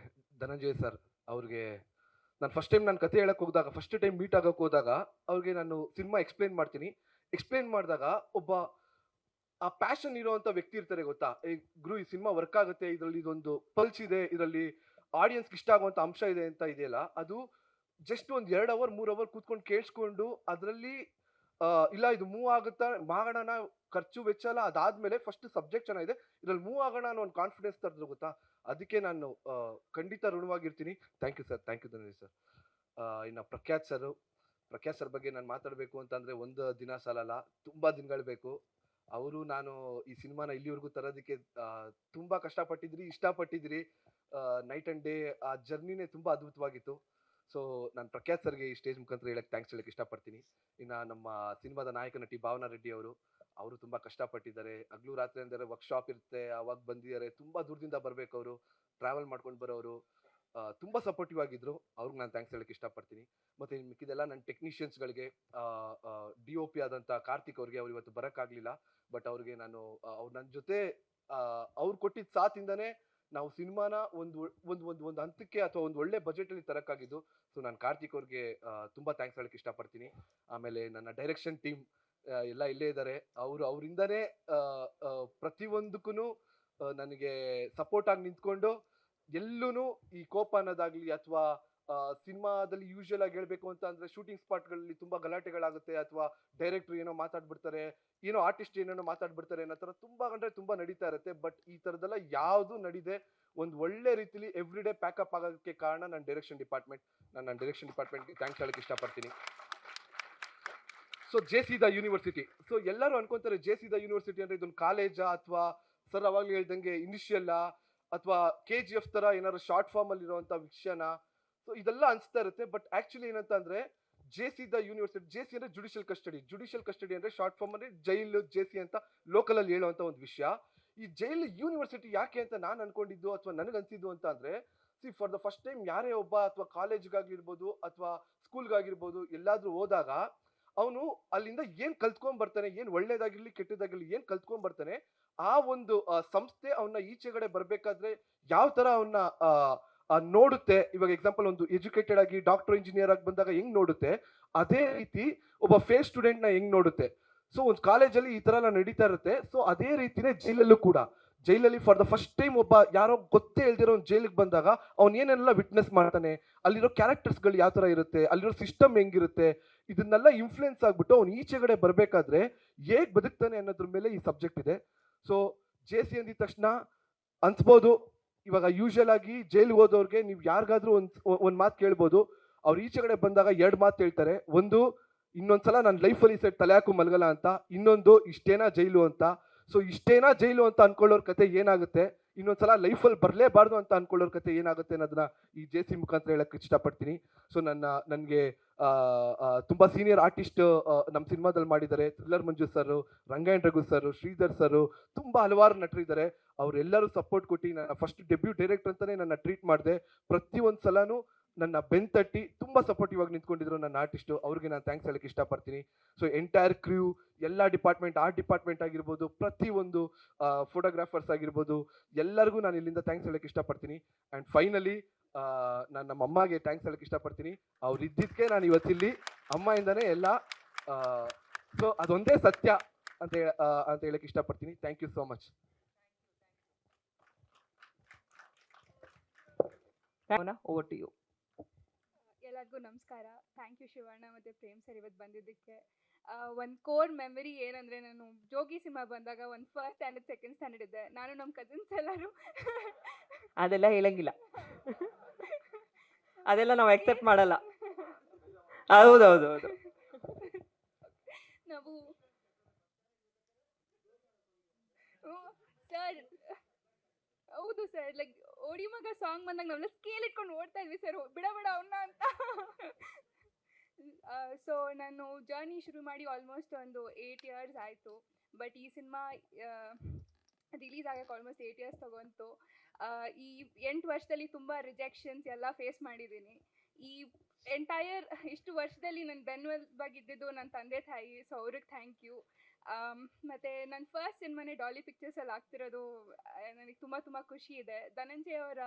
ಧನಂಜಯ್ ಸರ್ ಅವ್ರಿಗೆ ನಾನು ಫಸ್ಟ್ ಟೈಮ್ ಕತೆ ಹೇಳಕ್ಕೆ ಹೋದಾಗ, ಫಸ್ಟ್ ಟೈಮ್ ಮೀಟ್ ಆಗೋಕ್ಕೆ ಹೋದಾಗ ಅವ್ರಿಗೆ ನಾನು ಸಿನಿಮಾ ಎಕ್ಸ್ಪ್ಲೇನ್ ಮಾಡ್ತೀನಿ. ಎಕ್ಸ್ಪ್ಲೇನ್ ಮಾಡಿದಾಗ ಒಬ್ಬ ಆ ಪ್ಯಾಷನ್ ಇರೋವಂಥ ವ್ಯಕ್ತಿ ಇರ್ತಾರೆ ಗೊತ್ತಾ, ಗುರು ಈ ಸಿನಿಮಾ ವರ್ಕ್ ಆಗುತ್ತೆ, ಇದರಲ್ಲಿ ಇದೊಂದು ಪಲ್ಸ್ ಇದೆ, ಇದರಲ್ಲಿ ಆಡಿಯನ್ಸ್ಗೆ ಇಷ್ಟ ಆಗುವಂಥ ಅಂಶ ಇದೆ ಅಂತ ಇದೆಯಲ್ಲ, ಅದು ಜಸ್ಟ್ ಒಂದು 2 ಅವರ್ 3 ಅವರ್ ಕೂತ್ಕೊಂಡು ಕೇಳಿಸ್ಕೊಂಡು ಅದರಲ್ಲಿ ಇಲ್ಲ ಇದು ಮೂವ್ ಆಗುತ್ತಾ ಮಾಡೋಣ, ಖರ್ಚು ವೆಚ್ಚ ಎಲ್ಲ ಅದಾದ್ಮೇಲೆ ಫಸ್ಟ್ ಸಬ್ಜೆಕ್ಟ್ ಚೆನ್ನಾಗಿದೆ, ಇದ್ರಲ್ಲಿ ಮೂವ್ ಆಗೋಣ ಅನ್ನೋ ಒಂದು ಕಾನ್ಫಿಡೆನ್ಸ್ ತರ್ದ್ರು ಗೊತ್ತಾ. ಅದಕ್ಕೆ ನಾನು ಖಂಡಿತ ಋಣವಾಗಿರ್ತೀನಿ. Thank you sir, thank you ಧನ್ಯವಾದ ಸರ್. ಇನ್ನು ಪ್ರಖ್ಯಾತ್ ಸರ್ ಬಗ್ಗೆ ನಾನು ಮಾತಾಡಬೇಕು ಅಂತಂದರೆ ಒಂದು ದಿನ ಸಾಲಲ್ಲ, ತುಂಬ ದಿನಗಳು ಬೇಕು. ಅವರು ನಾನು ಈ ಸಿನಿಮಾನ ಇಲ್ಲಿವರೆಗೂ ತರೋದಕ್ಕೆ ತುಂಬ ಕಷ್ಟಪಟ್ಟಿದ್ರಿ, ಇಷ್ಟಪಟ್ಟಿದ್ರಿ. ನೈಟ್ ಆ್ಯಂಡ್ ಡೇ ಆ ಜರ್ನಿನೇ ತುಂಬ ಅದ್ಭುತವಾಗಿತ್ತು. ಸೊ ನಾನು ಪ್ರಖ್ಯಾತ್ ಸರ್ಗೆ ಈ ಸ್ಟೇಜ್ ಮುಖಾಂತರ ಥ್ಯಾಂಕ್ಸ್ ಹೇಳಕ್ಕೆ ಇಷ್ಟಪಡ್ತೀನಿ. ಇನ್ನು ನಮ್ಮ ಸಿನಿಮಾದ ನಾಯಕ ನಟಿ ಭಾವನಾ ರೆಡ್ಡಿ ಅವರು ತುಂಬ ಕಷ್ಟಪಟ್ಟಿದ್ದಾರೆ. ಹಗಲು ರಾತ್ರಿ ಅಂದರೆ ವರ್ಕ್ಶಾಪ್ ಇರುತ್ತೆ, ಅವಾಗ ಬಂದಿದ್ದಾರೆ. ತುಂಬ ದೂರದಿಂದ ಬರಬೇಕು, ಅವರು ಟ್ರಾವೆಲ್ ಮಾಡ್ಕೊಂಡು ಬರೋರು. ತುಂಬ ಸಪೋರ್ಟಿವ್ ಆಗಿದ್ದರು. ಅವ್ರಿಗೆ ನಾನು ಥ್ಯಾಂಕ್ಸ್ ಹೇಳಕ್ಕೆ ಇಷ್ಟಪಡ್ತೀನಿ. ಮತ್ತು ಮಿಕ್ಕಿದೆಲ್ಲ ನನ್ನ ಟೆಕ್ನಿಷಿಯನ್ಸ್ಗಳಿಗೆ, DOP ಆದಂಥ ಕಾರ್ತಿಕ್ ಅವ್ರಿಗೆ, ಅವ್ರು ಇವತ್ತು ಬರೋಕ್ಕಾಗಲಿಲ್ಲ. ಬಟ್ ಅವ್ರಿಗೆ ನಾನು ಅವ್ರು ನನ್ನ ಜೊತೆ ಅವ್ರು ಕೊಟ್ಟಿದ್ದ ಸಾಥಿಂದನೇ ನಾವು ಸಿನಿಮಾನ ಒಂದು ಹಂತಕ್ಕೆ ಅಥವಾ ಒಂದು ಒಳ್ಳೆ ಬಜೆಟಲ್ಲಿ ತರೋಕ್ಕಾಗಿದ್ದು. ಸೊ ನಾನು ಕಾರ್ತಿಕ್ ಅವ್ರಿಗೆ ತುಂಬ ಥ್ಯಾಂಕ್ಸ್ ಹೇಳಕ್ಕೆ ಇಷ್ಟಪಡ್ತೀನಿ. ಆಮೇಲೆ ನನ್ನ ಡೈರೆಕ್ಷನ್ ಟೀಮ್ ಎಲ್ಲ ಇಲ್ಲೇ ಇದ್ದಾರೆ. ಅವರಿಂದನೇ ಪ್ರತಿಯೊಂದಕ್ಕೂ ನನಗೆ ಸಪೋರ್ಟ್ ಆಗಿ ನಿಂತ್ಕೊಂಡು ಎಲ್ಲೂ ಈ ಕೋಪ ಅನ್ನೋದಾಗಲಿ ಅಥವಾ ಸಿನಿಮಾದಲ್ಲಿ ಯೂಶುವಲ್ ಆಗಿ ಹೇಳಬೇಕು ಅಂತ ಅಂದರೆ ಶೂಟಿಂಗ್ ಸ್ಪಾಟ್ಗಳಲ್ಲಿ ತುಂಬ ಗಲಾಟೆಗಳಾಗುತ್ತೆ, ಅಥವಾ ಡೈರೆಕ್ಟ್ರು ಏನೋ ಮಾತಾಡ್ಬಿಡ್ತಾರೆ, ಏನೋ ಆರ್ಟಿಸ್ಟ್ ಏನೇನೋ ಮಾತಾಡ್ಬಿಡ್ತಾರೆ ಅನ್ನೋ ಥರ ತುಂಬ ನಡೀತಾ ಇರುತ್ತೆ. ಬಟ್ ಈ ಥರದ್ದೆಲ್ಲ ಯಾವುದು ನಡೀದೆ ಒಂದು ಒಳ್ಳೆ ರೀತಿಲಿ ಎವ್ರಿ ಡೇ ಪ್ಯಾಕಪ್ ಆಗೋಕ್ಕೆ ಕಾರಣ ನನ್ನ ಡೈರೆಕ್ಷನ್ ಡಿಪಾರ್ಟ್ಮೆಂಟ್ಗೆ ಥ್ಯಾಂಕ್ಸ್ ಹೇಳಕ್ಕೆ ಇಷ್ಟಪಡ್ತೀನಿ. So JC the university, so ಎಲ್ಲರೂ ಅನ್ಕೊಂತಾರೆ ಜೇಸಿ ದ ಯೂನಿವರ್ಸಿಟಿ ಅಂದರೆ ಇದೊಂದು ಕಾಲೇಜಾ, ಅಥವಾ ಸರ್ ಅವಾಗಲೇ ಹೇಳ್ದಂಗೆ ಇನಿಷಿಯಲ್ಲ, ಅಥವಾ KGF ಥರ ಏನಾದ್ರು ಶಾರ್ಟ್ ಫಾರ್ಮಲ್ಲಿ ಇರೋವಂಥ ವಿಷಯನ. ಸೊ ಇದೆಲ್ಲ ಅನಿಸ್ತಾ ಇರುತ್ತೆ. ಬಟ್ ಆ್ಯಕ್ಚುಲಿ ಏನಂತ ಅಂದರೆ ಜೇಸಿ ದ ಯೂನಿವರ್ಸಿಟಿ, ಜೇಸಿ ಅಂದರೆ ಜುಡಿಷಿಯಲ್ ಕಸ್ಟಡಿ ಅಂದರೆ ಶಾರ್ಟ್ ಫಾರ್ಮ್ ಅಂದರೆ ಜೈಲು, ಜೇಸಿ ಅಂತ ಲೋಕಲಲ್ಲಿ ಹೇಳುವಂಥ ಒಂದು ವಿಷಯ. ಈ ಜೈಲು ಯೂನಿವರ್ಸಿಟಿ ಯಾಕೆ ಅಂತ ನಾನು ಅನ್ಕೊಂಡಿದ್ದು ಅಥವಾ ನನಗನ್ಸಿದ್ದು ಅಂತ ಅಂದರೆ, ಫಾರ್ ದ ಫಸ್ಟ್ ಟೈಮ್ ಯಾರೇ ಒಬ್ಬ ಅಥವಾ ಕಾಲೇಜ್ಗಾಗಿರ್ಬೋದು ಅಥವಾ ಸ್ಕೂಲ್ಗಾಗಿರ್ಬೋದು ಎಲ್ಲಾದರೂ ಹೋದಾಗ ಅವನು ಅಲ್ಲಿಂದ ಏನು ಕಲ್ತ್ಕೊಂಡ್ಬರ್ತಾನೆ, ಏನು ಒಳ್ಳೇದಾಗಿರಲಿ ಕೆಟ್ಟದಾಗಿರಲಿ ಏನು ಕಲ್ತ್ಕೊಂಡ್ಬರ್ತಾನೆ, ಆ ಒಂದು ಸಂಸ್ಥೆ ಅವನ್ನ ಈಚೆಗಡೆ ಬರಬೇಕಾದ್ರೆ ಯಾವ ಥರ ಅವನ್ನ ನೋಡುತ್ತೆ. ಇವಾಗ ಎಕ್ಸಾಂಪಲ್ ಒಂದು ಎಜುಕೇಟೆಡ್ ಆಗಿ ಡಾಕ್ಟರ್ ಇಂಜಿನಿಯರ್ ಆಗಿ ಬಂದಾಗ ಹೆಂಗ್ ನೋಡುತ್ತೆ, ಅದೇ ರೀತಿ ಒಬ್ಬ ಫೇಲ್ ಸ್ಟೂಡೆಂಟ್ನ ಹೆಂಗ್ ನೋಡುತ್ತೆ. ಸೊ ಒಂದು ಕಾಲೇಜಲ್ಲಿ ಈ ಥರ ಎಲ್ಲ ನಡೀತಾ ಇರುತ್ತೆ. ಸೊ ಅದೇ ರೀತಿನೇ ಜೈಲಲ್ಲೂ ಕೂಡ, ಜೈಲಲ್ಲಿ ಫಾರ್ ದ ಫಸ್ಟ್ ಟೈಮ್ ಒಬ್ಬ ಯಾರೋ ಗೊತ್ತೇ ಇಲ್ದಿರೋ ಒಂದು ಜೈಲಿಗೆ ಬಂದಾಗ ಅವ್ನು ಏನೆಲ್ಲ ವಿಟ್ನೆಸ್ ಮಾಡ್ತಾನೆ, ಅಲ್ಲಿರೋ ಕ್ಯಾರೆಕ್ಟರ್ಸ್ಗಳು ಯಾವ ಥರ ಇರುತ್ತೆ, ಅಲ್ಲಿರೋ ಸಿಸ್ಟಮ್ ಹೆಂಗಿರುತ್ತೆ, ಇದನ್ನೆಲ್ಲ ಇನ್ಫ್ಲುಯೆನ್ಸ್ ಆಗ್ಬಿಟ್ಟು ಅವ್ನು ಈಚೆಗಡೆ ಬರಬೇಕಾದ್ರೆ ಹೇಗೆ ಬದುಕ್ತಾನೆ ಅನ್ನೋದ್ರ ಮೇಲೆ ಈ ಸಬ್ಜೆಕ್ಟ್ ಇದೆ. ಸೊ ಜೇಸಿ ಅಂದಿದ ತಕ್ಷಣ ಅನ್ಸ್ಬೋದು ಇವಾಗ ಯೂಶಲ್ ಆಗಿ ಜೈಲ್ಗೆ ಹೋದವ್ರಿಗೆ ನೀವು ಯಾರಿಗಾದ್ರೂ ಒಂದು ಮಾತು ಕೇಳ್ಬೋದು, ಅವ್ರು ಈಚೆಗಡೆ ಬಂದಾಗ 2 ಮಾತು ಹೇಳ್ತಾರೆ. ಒಂದು, ಇನ್ನೊಂದ್ಸಲ ನನ್ನ ಲೈಫಲ್ಲಿ ಸೆಟ್ ತಲೆ ಹಾಕು ಮಲಗಲ್ಲ ಅಂತ. ಇನ್ನೊಂದು, ಇಷ್ಟೇನಾ ಜೈಲು ಅಂತ. ಸೊ ಇಷ್ಟೇನಾ ಜೈಲು ಅಂತ ಅನ್ಕೊಳ್ಳೋರ್ ಕತೆ ಏನಾಗುತ್ತೆ, ಇನ್ನೊಂದ್ಸಲ ಲೈಫಲ್ಲಿ ಬರಲೇಬಾರ್ದು ಅಂತ ಅನ್ಕೊಳ್ಳೋರ್ ಕತೆ ಏನಾಗುತ್ತೆ ಅನ್ನೋದನ್ನ ಈ JC ಮುಖಾಂತರ ಹೇಳಕ್ಕೆ ಇಷ್ಟಪಡ್ತೀನಿ. ಸೊ ನನಗೆ ತುಂಬ ಸೀನಿಯರ್ ಆರ್ಟಿಸ್ಟ್ ನಮ್ಮ ಸಿನಿಮಾದಲ್ಲಿ ಮಾಡಿದ್ದಾರೆ. Thriller Manju sir, Rangayana Raghu sir, Sridhar sir, ತುಂಬ ಹಲವಾರು ನಟರಿದ್ದಾರೆ. ಅವರೆಲ್ಲರೂ ಸಪೋರ್ಟ್ ಕೊಟ್ಟು ನನ್ನ ಫಸ್ಟ್ ಡೆಬ್ಯೂ ಡೈರೆಕ್ಟರ್ ಅಂತಲೇ ನನ್ನ ಟ್ರೀಟ್ ಮಾಡಿದೆ. ಪ್ರತಿಯೊಂದು ಸಲನೂ ನನ್ನ ಬೆಂತಟ್ಟಿ ತುಂಬ ಸಪೋರ್ಟಿವ್ ಆಗಿ ನಿಂತ್ಕೊಂಡಿದ್ರು ನನ್ನ ಆರ್ಟಿಸ್ಟು. ಅವ್ರಿಗೆ ನಾನು ಥ್ಯಾಂಕ್ಸ್ ಹೇಳಕ್ಕೆ ಇಷ್ಟಪಡ್ತೀನಿ. ಸೊ ಎಂಟೈರ್ ಕ್ರ್ಯೂ, ಎಲ್ಲ ಡಿಪಾರ್ಟ್ಮೆಂಟ್, ಆರ್ಟ್ ಡಿಪಾರ್ಟ್ಮೆಂಟ್ ಆಗಿರ್ಬೋದು, ಪ್ರತಿಯೊಂದು ಫೋಟೋಗ್ರಾಫರ್ಸ್ ಆಗಿರ್ಬೋದು, ಎಲ್ಲರಿಗೂ ನಾನು ಇಲ್ಲಿಂದ ಥ್ಯಾಂಕ್ಸ್ ಹೇಳಕ್ಕೆ ಇಷ್ಟಪಡ್ತೀನಿ. ಆ್ಯಂಡ್ ಫೈನಲಿ ನಾನು ನಮ್ಮ ಅಮ್ಮಗೆ ಥ್ಯಾಂಕ್ಸ್ ಹೇಳಕ್ಕೆ ಇಷ್ಟಪಡ್ತೀನಿ. ಅವ್ರು ಇದ್ದಿದ್ದಕ್ಕೆ ನಾನು ಇವತ್ತಿಲ್ಲಿ, ಅಮ್ಮಾಯಿಂದನೇ ಎಲ್ಲ. ಸೊ ಅದೊಂದೇ ಸತ್ಯ ಅಂತ ಹೇಳಕ್ಕೆ ಇಷ್ಟಪಡ್ತೀನಿ. Thank you so much. Over to you. ಎಲ್ಲರಿಗೂ ನಮಸ್ಕಾರ. ಥ್ಯಾಂಕ್ ಯು ಶಿವಣ್ಣ ಮತ್ತು ಪ್ರೇಮ್ ಸರ್ ಇವತ್ತು ಬಂದಿದ್ದಕ್ಕೆ. ಒಂದು ಕೋರ್ ಮೆಮರಿ ಏನಂದರೆ, ನಾನು ಜೋಗಿ ಸಿನಿಮಾ ಬಂದಾಗ ಒಂದು ಫಸ್ಟ್ ಸ್ಟ್ಯಾಂಡರ್ಡ್ ಸೆಕೆಂಡ್ ಸ್ಟ್ಯಾಂಡರ್ಡ್ ಇದ್ದೆ. ನಾನು ನಮ್ಮ ಕಸಿನ್ಸ್ ಎಲ್ಲರೂ ಅದೆಲ್ಲ ಹೇಳಂಗಿಲ್ಲ, ಅದೆಲ್ಲ ನಾವು ಎಕ್ಸೆಪ್ಟ್ ಮಾಡಲ್ಲ. ಹೌದೌದು ಹೌದು. ನಾವು ಸರ್, ಹೌದು ಸರ್, ಲೈಕ್ ಓಡಿ ಮಗ ಸಾಂಗ್ ಬಂದಾಗ ನಾವೆಲ್ಲ ಸ್ಕೇಲ್ ಇಟ್ಕೊಂಡು ಓಡ್ತಾ ಇದ್ವಿ ಸರ್, ಬಿಡ ಅವನ್ನ ಅಂತ. ಸೊ ನಾನು ಜರ್ನಿ ಶುರು ಮಾಡಿ ಆಲ್ಮೋಸ್ಟ್ ಒಂದು 8 years ಆಯಿತು. ಬಟ್ ಈ ಸಿನಿಮಾ ರಿಲೀಸ್ ಆಗಕ್ಕೆ ಆಲ್ಮೋಸ್ಟ್ 8 years ತಗೊಂತು. ಈ 8 ವರ್ಷದಲ್ಲಿ ತುಂಬ ರಿಜೆಕ್ಷನ್ಸ್ ಎಲ್ಲ ಫೇಸ್ ಮಾಡಿದ್ದೀನಿ. ಈ ಎಂಟೈರ್ ಇಷ್ಟು ವರ್ಷದಲ್ಲಿ ನನ್ನ ಬೆನ್ನೆಲುಬಾಗಿದ್ದಿದ್ದು ನನ್ನ ತಂದೆ ತಾಯಿ. ಸೊ ಅವ್ರಿಗೆ ಥ್ಯಾಂಕ್ ಯು. ಮತ್ತು ನನ್ನ ಫಸ್ಟ್ ಸಿನಿಮಾನೇ ಡಾಲಿ ಪಿಕ್ಚರ್ಸಲ್ಲಿ ಆಗ್ತಿರೋದು ನನಗೆ ತುಂಬ ತುಂಬ ಖುಷಿ ಇದೆ. ಧನಂಜಯ್ ಅವರ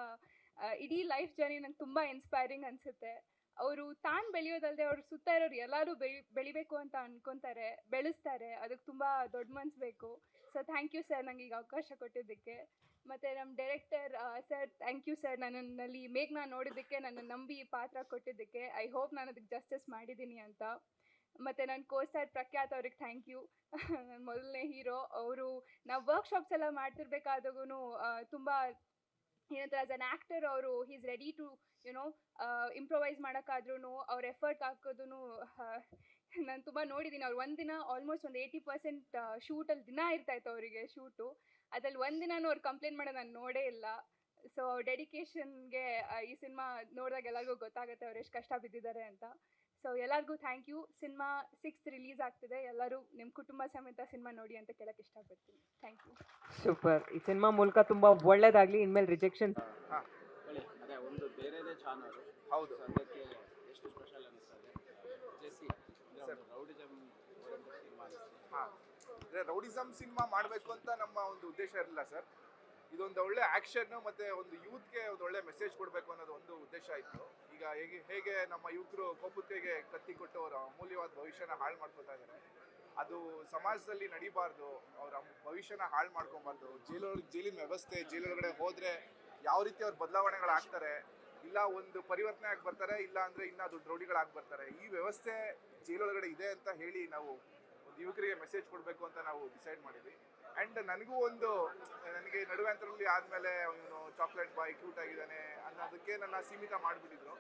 ಇಡೀ ಲೈಫ್ ಜರ್ನಿ ನಂಗೆ ತುಂಬ ಇನ್ಸ್ಪೈರಿಂಗ್ ಅನಿಸುತ್ತೆ. ಅವರು ತಾನು ಬೆಳೆಯೋದಲ್ಲದೆ ಅವ್ರ ಸುತ್ತ ಇರೋರು ಎಲ್ಲರೂ ಬೆಳಿಬೇಕು ಅಂತ ಅನ್ಕೊತಾರೆ, ಬೆಳೆಸ್ತಾರೆ. ಅದಕ್ಕೆ ತುಂಬ ದೊಡ್ಡ ಮನ್ಸು ಬೇಕು. ಸೊ ಥ್ಯಾಂಕ್ ಯು ಸರ್, ನನಗೆ ಈಗ ಅವಕಾಶ ಕೊಟ್ಟಿದ್ದಕ್ಕೆ. ಮತ್ತು ನಮ್ಮ director sir, thank you sir, ನನ್ನಲ್ಲಿ ಮೇಘ್ನ ನೋಡಿದ್ದಕ್ಕೆ, ನನ್ನ ನಂಬಿ ಪಾತ್ರ ಕೊಟ್ಟಿದ್ದಕ್ಕೆ. ಐ ಹೋಪ್ ನಾನು ಅದಕ್ಕೆ ಜಸ್ಟಿಸ್ ಮಾಡಿದ್ದೀನಿ ಅಂತ. ಮತ್ತು ನನ್ನ ಕೋಸ್ಟಾರ್ ಪ್ರಖ್ಯಾತ್ ಅವ್ರಿಗೆ ಥ್ಯಾಂಕ್ ಯು. ನನ್ನ ಮೊದಲನೇ ಹೀರೋ ಅವರು. ನಾವು ವರ್ಕ್ಶಾಪ್ಸ್ ಎಲ್ಲ ಮಾಡ್ತಿರ್ಬೇಕಾದಾಗೂ ತುಂಬ ಏನಂತಾರೆ, ಆ್ಯಸ್ ಅನ್ ಆ್ಯಕ್ಟರ್ ಅವರು ಈಸ್ ರೆಡಿ ಟು ಇಂಪ್ರೊವೈಸ್ ಮಾಡೋಕ್ಕಾದ್ರೂ, ಅವ್ರ ಎಫರ್ಟ್ ಹಾಕೋದು ನಾನು ತುಂಬ ನೋಡಿದ್ದೀನಿ. ಅವ್ರು ಒಂದಿನ ಆಲ್ಮೋಸ್ಟ್ ಒಂದು 80% ಶೂಟಲ್ಲಿ ದಿನ ಇರ್ತಾಯಿತ್ತು ಅವರಿಗೆ ಶೂಟು. ಅದ್ರಲ್ಲಿ ಒಂದಿನೂ ಅವ್ರು ಕಂಪ್ಲೇಂಟ್ ಮಾಡೋದು ನಾನು ನೋಡೇ ಇಲ್ಲ. ಸೊ ಅವ್ರ ಡೆಡಿಕೇಶನ್ಗೆ ಈ ಸಿನಿಮಾ ನೋಡಿದಾಗ ಎಲ್ಲರಿಗೂ ಗೊತ್ತಾಗುತ್ತೆ ಅವ್ರು ಎಷ್ಟು ಕಷ್ಟ ಬಿದ್ದಿದ್ದಾರೆ ಅಂತ. ಸೊ ಎಲ್ಲರಿಗೂ thank you. Cinema 6th release ಆಗ್ತಿದೆ. ಎಲ್ಲರೂ ನಿಮ್ಮ ಕುಟುಂಬ ಸಮೇತ ಸಿನಿಮಾ ನೋಡಿ ಅಂತ ಕೇಳಕ್ಕೆ ಇಷ್ಟಪಡ್ತೀನಿ. Thank you. ಸೂಪರ್. ಈ ಸಿನಿಮಾ ಮೂಲಕ ತುಂಬ ಒಳ್ಳೇದಾಗಲಿ. ಇನ್ಮೇಲೆ ರಿಜೆಕ್ಷನ್ ಅದೇ ಒಂದು ಬೇರೆದೇ ಚಾನಲ್. ಹೌದು, ಅದಕ್ಕೆ ಎಷ್ಟು ಸ್ಪೆಷಲ್ ಅನಿಸ್ತದೆ ಜೆಸಿ ರೌಡಿಸಮ್ ಸಿನಿಮಾ. ಹಾಂ, ಅಂದರೆ ರೌಡಿಸಮ್ ಸಿನಿಮಾ ಮಾಡಬೇಕು ಅಂತ ನಮ್ಮ ಒಂದು ಉದ್ದೇಶ ಇರಲಿಲ್ಲ ಸರ್. ಇದೊಂದು ಒಳ್ಳೆ ಆ್ಯಕ್ಷನ್ ಮತ್ತು ಒಂದು ಯೂತ್ಗೆ ಒಂದು ಒಳ್ಳೆ ಮೆಸೇಜ್ ಕೊಡಬೇಕು ಅನ್ನೋದು ಒಂದು ಉದ್ದೇಶ ಇತ್ತು. ಈಗ ಹೇಗೆ ನಮ್ಮ ಯುವಕರು ಕೋಪುತ್ತಿಗೆ ಕತ್ತಿ ಕೊಟ್ಟು ಅವರ ಅಮೂಲ್ಯವಾದ ಭವಿಷ್ಯನ ಹಾಳು ಮಾಡ್ಕೊತಾ ಇದ್ದಾರೆ, ಅದು ಸಮಾಜದಲ್ಲಿ ನಡಿಬಾರ್ದು. ಅವರ ಭವಿಷ್ಯನ ಹಾಳು ಮಾಡ್ಕೊಬಾರ್ದು. ಜೈಲಿನ ವ್ಯವಸ್ಥೆ, ಜೈಲೊಳಗಡೆ ಹೋದರೆ ಯಾವ ರೀತಿ ಅವ್ರ ಬದಲಾವಣೆಗಳಾಗ್ತಾರೆ, ಇಲ್ಲ ಒಂದು ಪರಿವರ್ತನೆ ಆಗಿ ಬರ್ತಾರೆ, ಇಲ್ಲ ಅಂದರೆ ಇನ್ನೂ ದೊಡ್ಡ ರೌಡಿಗಳಾಗಿ ಬರ್ತಾರೆ. ಈ ವ್ಯವಸ್ಥೆ ಜೈಲೊಳಗಡೆ ಇದೆ ಅಂತ ಹೇಳಿ ನಾವು ಒಂದು ಯುವಕರಿಗೆ ಮೆಸೇಜ್ ಕೊಡಬೇಕು ಅಂತ ನಾವು ಡಿಸೈಡ್ ಮಾಡಿದ್ವಿ. ಆ್ಯಂಡ್ ನನಗೂ ನನಗೆ ನಡುವೆ ಅಂತರಲ್ಲಿ ಆದಮೇಲೆ ಅವನು ಚಾಕ್ಲೇಟ್ ಬಾಯ್ ಕ್ಯೂಟ್ ಆಗಿದ್ದಾನೆ ಅನ್ನೋದಕ್ಕೆ ನನ್ನ ಸೀಮಿತ ಮಾಡಿಬಿಟ್ಟಿದ್ರು.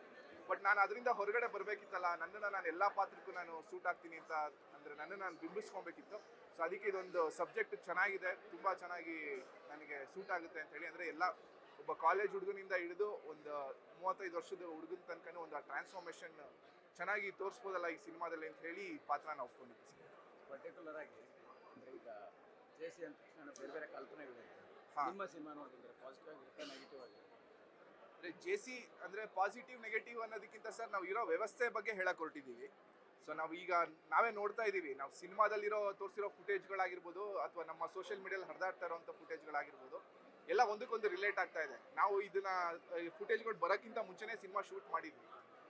ಬಟ್ ನಾನು ಅದರಿಂದ ಹೊರಗಡೆ ಬರಬೇಕಿತ್ತಲ್ಲ, ನನ್ನನ್ನು ನಾನು ಎಲ್ಲ ಪಾತ್ರಕ್ಕೂ ನಾನು ಸೂಟ್ ಆಗ್ತೀನಿ ಅಂತ, ಅಂದರೆ ನನ್ನನ್ನು ನಾನು ಬಿಂಬಿಸ್ಕೊಬೇಕಿತ್ತು. ಸೊ ಅದಕ್ಕೆ ಇದೊಂದು ಸಬ್ಜೆಕ್ಟ್ ಚೆನ್ನಾಗಿದೆ, ತುಂಬ ಚೆನ್ನಾಗಿ ನನಗೆ ಸೂಟ್ ಆಗುತ್ತೆ ಅಂತ ಹೇಳಿ. ಅಂದರೆ ಎಲ್ಲ ಒಬ್ಬ ಕಾಲೇಜ್ ಹುಡುಗನಿಂದ ಹಿಡಿದು ಒಂದು 35 ವರ್ಷದ ಹುಡುಗನ ತನಕ ಒಂದು ಟ್ರಾನ್ಸ್ಫಾರ್ಮೇಷನ್ ಚೆನ್ನಾಗಿ ತೋರಿಸ್ಬೋದಲ್ಲ ಈ ಸಿನಿಮಾದಲ್ಲಿ ಅಂತ ಹೇಳಿ ಪಾತ್ರನ ಒಪ್ಕೊಂಡಿದ್ದೆ ಸರ್. ಪರ್ಟಿಕ್ಯುಲರ್ ಆಗಿ ಅಂದರೆ ಈಗ ಜೆಸಿ ಅಂತ ತಕ್ಷಣ ಬೇರೆ ಬೇರೆ ಕಲ್ಪನೆಗಳಿರುತ್ತೆ. ನಿಮ್ಮ ಸಿನಿಮಾ ನೋಡಿದ್ರೆ ಪಾಸಿಟಿವ್ ಆಗಿರುತ್ತೆ, ನೆಗೆಟಿವ್ ಆಗಿರುತ್ತೆ. ಅಂದರೆ JC ಅಂದರೆ ಪಾಸಿಟಿವ್ ನೆಗೆಟಿವ್ ಅನ್ನೋದಕ್ಕಿಂತ ಸರ್, ನಾವು ಇರೋ ವ್ಯವಸ್ಥೆ ಬಗ್ಗೆ ಹೇಳಕ್ಕೆ ಹೊರಟಿದ್ದೀವಿ. ಸೊ ನಾವು ಈಗ ನಾವೇ ನೋಡ್ತಾ ಇದ್ದೀವಿ, ನಾವು ಸಿನಿಮಾದಲ್ಲಿರೋ ತೋರಿಸಿರೋ ಫುಟೇಜ್ಗಳಾಗಿರ್ಬೋದು, ಅಥವಾ ನಮ್ಮ ಸೋಷಿಯಲ್ ಮೀಡಿಯಲ್ಲಿ ಹರಿದಾಡ್ತಾ ಇರೋವಂಥ ಫುಟೇಜ್ಗಳಾಗಿರ್ಬೋದು, ಎಲ್ಲ ಒಂದಕ್ಕೊಂದು ರಿಲೇಟ್ ಆಗ್ತಾ ಇದೆ. ನಾವು ಇದನ್ನ ಫುಟೇಜ್ಗಳು ಬರೋಕ್ಕಿಂತ ಮುಂಚೆನೇ ಸಿನಿಮಾ ಶೂಟ್ ಮಾಡಿದ್ವಿ.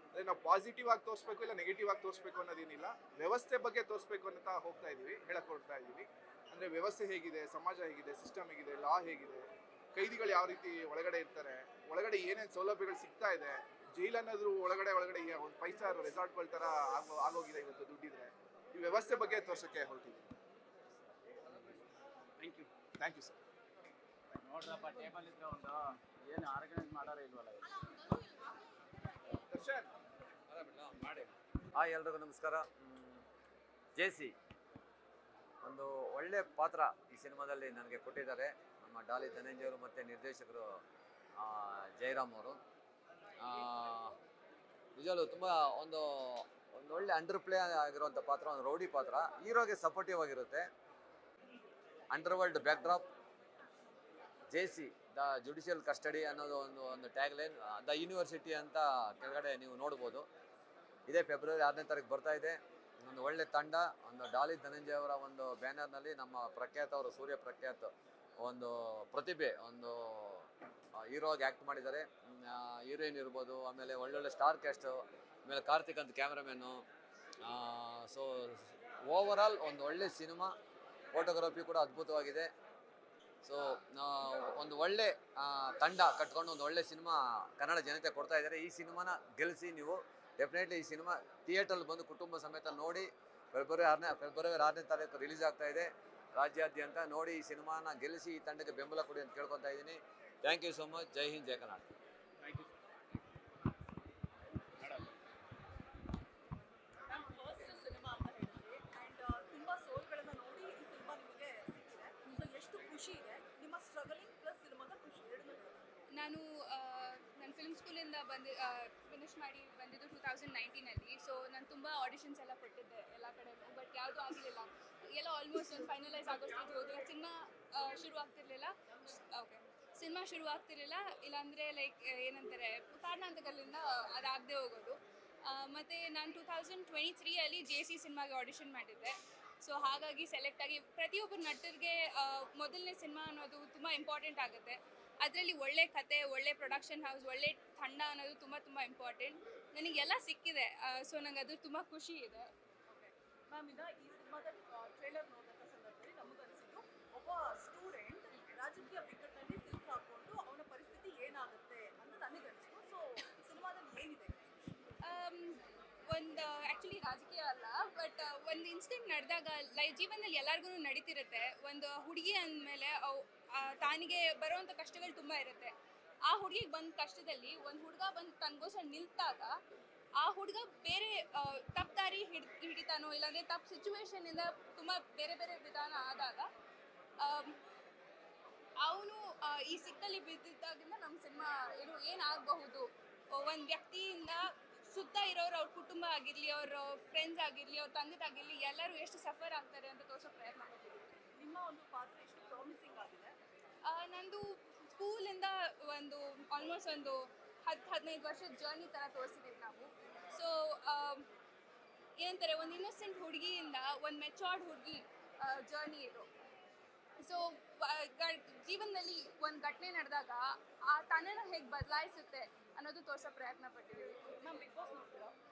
ಅಂದರೆ ನಾವು ಪಾಸಿಟಿವ್ ಆಗಿ ತೋರಿಸ್ಬೇಕು, ಇಲ್ಲ ನೆಗೆಟಿವ್ ಆಗಿ ತೋರಿಸ್ಬೇಕು ಅನ್ನೋದೇನಿಲ್ಲ, ವ್ಯವಸ್ಥೆ ಬಗ್ಗೆ ತೋರಿಸ್ಬೇಕು ಅಂತ ಹೋಗ್ತಾ ಇದ್ದೀವಿ, ಹೇಳಕ್ಕೆ ಹೊರಡ್ತಾ ಇದ್ದೀವಿ. ಅಂದರೆ ವ್ಯವಸ್ಥೆ ಹೇಗಿದೆ, ಸಮಾಜ ಹೇಗಿದೆ, ಸಿಸ್ಟಮ್ ಹೇಗಿದೆ, ಲಾ ಹೇಗಿದೆ, ಕೈದಿಗಳು ಯಾವ ರೀತಿ ಒಳಗಡೆ ಇರ್ತಾರೆ, ಒಳಗಡೆ ಏನೇನು ಸೌಲಭ್ಯಗಳು ಸಿಗ್ತಾ ಇದೆ, ಜೈಲ್ ಅನ್ನೋದು ಒಳಗಡೆ ಒಂದು 5 ಸ್ಟಾರ್ ರೆಸಾರ್ಟ್ಗಳ ಥರ ಆಗೋಗಿದೆ ಇವತ್ತು ದುಡ್ಡಿದ್ರೆ. ಈ ವ್ಯವಸ್ಥೆ ಬಗ್ಗೆ ತೋರ್ಸೋಕ್ಕೆ ಹೊರಟಿದ್ದೀವಿ. Thank you. Thank you sir. ನೋಡ್ರಪ್ಪ, ಟೇಬಲ್ ಇದ್ರೆ ಒಂದು ಏನು ಆರ್ಗನೈಸ್ ಮಾಡಾರ ಇಲ್ವಲ್ಲ ದರ್ಶನ್ ಮಾಡಿ. ಹಾಯ್ ಎಲ್ರಿಗೂ ನಮಸ್ಕಾರ. ಜೇಸಿ ಒಂದು ಒಳ್ಳೆ ಪಾತ್ರ ಈ ಸಿನಿಮಾದಲ್ಲಿ ನನಗೆ ಕೊಟ್ಟಿದ್ದಾರೆ ನಮ್ಮ ಡಾಲಿ ಧನಂಜಯ ಅವರು ಮತ್ತು ನಿರ್ದೇಶಕರು ಜಯರಾಮ್ ಅವರು. ನಿಜವಲ್ಲೂ ತುಂಬ ಒಂದು ಒಳ್ಳೆ ಅಂಡರ್ ಪ್ಲೇ ಆಗಿರುವಂಥ ಪಾತ್ರ, ಒಂದು ರೌಡಿ ಪಾತ್ರ, ಹೀರೋಗೆ ಸಪೋರ್ಟಿವ್ ಆಗಿರುತ್ತೆ. Under world back drop, JC the judicial custody ಅನ್ನೋದು ಒಂದು ಟ್ಯಾಗ್ ಲೈನ್, ದ ಯೂನಿವರ್ಸಿಟಿ ಅಂತ ಕೆಳಗಡೆ ನೀವು ನೋಡ್ಬೋದು. ಇದೇ ಫೆಬ್ರವರಿ 6ನೇ ತಾರೀಕು ಬರ್ತಾ ಇದೆ. ಒಂದು ಒಳ್ಳೆ ತಂಡ, ಒಂದು ಡಾಲಿ ಧನಂಜಯ ಅವರ ಒಂದು ಬ್ಯಾನರ್ನಲ್ಲಿ ನಮ್ಮ ಪ್ರಖ್ಯಾತ ಅವರು ಸೂರ್ಯ ಪ್ರಖ್ಯಾತ್ ಒಂದು ಪ್ರತಿಭೆ, ಒಂದು ಹೀರೋ ಆಗಿ ಆ್ಯಕ್ಟ್ ಮಾಡಿದ್ದಾರೆ. ಹೀರೋಯಿನ್ ಇರ್ಬೋದು, ಆಮೇಲೆ ಒಳ್ಳೊಳ್ಳೆ ಸ್ಟಾರ್ ಕ್ಯಾಸ್ಟು, ಆಮೇಲೆ ಕಾರ್ತಿಕ್ ಅಂತ ಕ್ಯಾಮ್ರಾಮ್ಯಾನು. ಸೊ ಓವರಾಲ್ ಒಂದು ಒಳ್ಳೆ ಸಿನಿಮಾ, ಫೋಟೋಗ್ರಫಿ ಕೂಡ ಅದ್ಭುತವಾಗಿದೆ. ಸೊ ಒಂದು ಒಳ್ಳೆ ತಂಡ ಕಟ್ಕೊಂಡು ಒಂದು ಒಳ್ಳೆ ಸಿನಿಮಾ ಕನ್ನಡ ಜನತೆ ಕೊಡ್ತಾ ಇದ್ದಾರೆ. ಈ ಸಿನಿಮಾನ ಗೆಲ್ಲಿಸಿ ನೀವು. ಡೆಫಿನೆಟ್ಲಿ ಈ ಸಿನಿಮಾ ಥಿಯೇಟ್ರಲ್ಲಿ ಬಂದು ಕುಟುಂಬ ಸಮೇತ ನೋಡಿ. ಫೆಬ್ರವರಿ 6ನೇ ತಾರೀಕು ರಿಲೀಸ್ ಆಗ್ತಾ ಇದೆ ರಾಜ್ಯಾದ್ಯಂತ. ನೋಡಿ ಈ ಸಿನಿಮಾನ ಗೆಲ್ಲಿಸಿ, ಈ ತಂಡಕ್ಕೆ ಬೆಂಬಲ ಕೊಡಿ ಅಂತ ಕೇಳ್ಕೊತಾ ಇದ್ದೀನಿ. Thank you so much. Jai Hind, Jai Karnataka. Thank you. First cinema ಅಂತ ಹೇಳಿದ್ರಿ ಆ್ಯಂಡ್ ತುಂಬ ಸೋಲ್ಗಳನ್ನು ನೋಡಿ ಈ ಸಿನಿಮಾ ನಿಮಗೆ ಸಿಕ್ಕಿದೆ. ಸೊ ಎಷ್ಟು ಖುಷಿ ಇದೆ, ನಿಮ್ಮ ಸ್ಟ್ರಗಲಿಂಗ್ ಪ್ಲಸ್ ಸಿನಿಮಾದ ಖುಷಿ ಎರಡನ್ನೂ ಹೇಳೋದು. ನಾನು ನನ್ನ ಫಿಲ್ಮ್ ಸ್ಕೂಲಿಂದ ಫಿನಿಷ್ ಮಾಡಿ ಬಂದಿದ್ದು 2019ಅಲ್ಲಿ. ಸೊ ನಾನು ತುಂಬ ಆಡಿಷನ್ಸ್ ಎಲ್ಲ ಕೊಟ್ಟಿದ್ದೆ ಎಲ್ಲ ಕಡೆಯೂ, ಬಟ್ ಯಾವುದೂ ಆಗಲಿಲ್ಲ. ಎಲ್ಲ ಆಲ್ಮೋಸ್ಟ್ ಒಂದು ಫೈನಲೈಸ್ ಆಗೋ ಸ್ಟೇಜ್ ಹೋದರೆ ಸಿನಿಮಾ ಶುರು ಆಗ್ತಿರ್ಲಿಲ್ಲ. ಓಕೆ, ಸಿನಿಮಾ ಶುರು ಆಗ್ತಿರ್ಲಿಲ್ಲ, ಇಲ್ಲಾಂದರೆ ಲೈಕ್ ಏನಂತಾರೆ ಕಾರಣಾಂತರಗಳಿಂದ ಅದಾಗದೆ ಹೋಗೋದು. ಮತ್ತು ನಾನು 2023ಅಲ್ಲಿ ಜೇಸಿ ಸಿನಿಮಾಗೆ ಆಡಿಷನ್ ಮಾಡಿದ್ದೆ. ಸೊ ಹಾಗಾಗಿ ಸೆಲೆಕ್ಟ್ ಆಗಿ, ಪ್ರತಿಯೊಬ್ಬರು ನಟರಿಗೆ ಮೊದಲನೇ ಸಿನಿಮಾ ಅನ್ನೋದು ತುಂಬ ಇಂಪಾರ್ಟೆಂಟ್ ಆಗುತ್ತೆ. ಅದರಲ್ಲಿ ಒಳ್ಳೆ ಕತೆ, ಒಳ್ಳೆ ಪ್ರೊಡಕ್ಷನ್ ಹೌಸ್, ಒಳ್ಳೆ ತಂಡ ಅನ್ನೋದು ತುಂಬ ತುಂಬ ಇಂಪಾರ್ಟೆಂಟ್. ನನಗೆಲ್ಲ ಸಿಕ್ಕಿದೆ. ಸೊ ನಂಗೆ ಅದು ತುಂಬ ಖುಷಿ ಇದೆ. ಮ್ಯಾಮ್, ಈಗ ಈ ಸಿನಿಮಾದ ಟ್ರೇಲರ್ ನೋಡಿದಂಥ ಸಂದರ್ಭದಲ್ಲಿ ನಮಗನ್ಸಿದ್ದು ಒಬ್ಬ ಸ್ಟೂಡೆಂಟ್ ರಾಜಕೀಯ ಬಿಕ್ಕಟ್ಟಿನಲ್ಲಿ ಸಿಲ್ಕ್ ಹಾಕ್ಕೊಂಡು ಅವನ ಪರಿಸ್ಥಿತಿ ಏನಾಗುತ್ತೆ ಅಂತ ನನಗನ್ನಿಸ್ತು. ಸೊ ಸಿನಿಮಾದಲ್ಲಿ ಏನಿದೆ? ಒಂದು ಆ್ಯಕ್ಚುಲಿ ರಾಜಕೀಯ ಅಲ್ಲ, ಬಟ್ ಒಂದು ಇನ್ಸಿಡೆಂಟ್ ನಡೆದಾಗ ಜೀವನದಲ್ಲಿ ಎಲ್ಲರಿಗೂ ನಡೀತಿರುತ್ತೆ. ಒಂದು ಹುಡುಗಿ ಅಂದಮೇಲೆ ತಾನಿಗೆ ಬರೋವಂಥ ಕಷ್ಟಗಳು ತುಂಬ ಇರುತ್ತೆ. ಆ ಹುಡುಗಿಗೆ ಬಂದ ಕಷ್ಟದಲ್ಲಿ ಒಂದು ಹುಡುಗ ಬಂದು ತನಗೋಸ್ಕರ ನಿಲ್ತಾಗ, ಆ ಹುಡುಗ ಬೇರೆ ತಪ್ಪು ದಾರಿ ಹಿಡಿತಾನೋ, ಇಲ್ಲಾಂದರೆ ತಪ್ಪು ಸಿಚುವೇಶನಿಂದ ತುಂಬ ಬೇರೆ ಬೇರೆ ವಿಧಾನ ಆದಾಗ ಅವನು ಈ ಸಿಕ್ಕಲ್ಲಿ ಬಿದ್ದಿದ್ದಾಗಿಂದ ನಮ್ಮ ಸಿನಿಮಾ ಏನಾಗಬಹುದು, ಒಂದು ವ್ಯಕ್ತಿಯಿಂದ ಸುತ್ತ ಇರೋರು, ಅವ್ರ ಕುಟುಂಬ ಆಗಿರಲಿ, ಅವ್ರ ಫ್ರೆಂಡ್ಸ್ ಆಗಿರಲಿ, ಅವ್ರ ತಂದೆದಾಗಿರಲಿ, ಎಲ್ಲರೂ ಎಷ್ಟು ಸಫರ್ ಆಗ್ತಾರೆ ಅಂತ ತೋರಿಸೋ ಪ್ರಯತ್ನ ಮಾಡ್ತೀವಿ. ನಿಮ್ಮ ಒಂದು ಪಾತ್ರ ಎಷ್ಟು ಪ್ರಾಮಿಸಿಂಗ್ ಆಗಿದೆ? ನಂದು ಸ್ಕೂಲಿಂದ ಒಂದು ಆಲ್ಮೋಸ್ಟ್ ಒಂದು 10-15 ವರ್ಷದ ಜರ್ನಿ ಥರ ತೋರಿಸಿದ್ದೀವಿ ನಾವು. ಸೊ ಏನಂತಾರೆ, ಒಂದು ಇನ್ನೋಸೆಂಟ್ ಹುಡುಗಿಯಿಂದ ಒಂದು ಮೆಚೋರ್ಡ್ ಹುಡುಗಿ ಜರ್ನಿ ಇದು. ಸೊ ಜೀವನದಲ್ಲಿ ಒಂದು ಘಟನೆ ನಡೆದಾಗ ಆ ತನ್ನನ್ನು ಹೇಗೆ ಬದಲಾಯಿಸುತ್ತೆ ಅನ್ನೋದು ತೋರಿಸೋ ಪ್ರಯತ್ನ ಪಟ್ಟಿದ್ದೀವಿ. Ma'am, big boss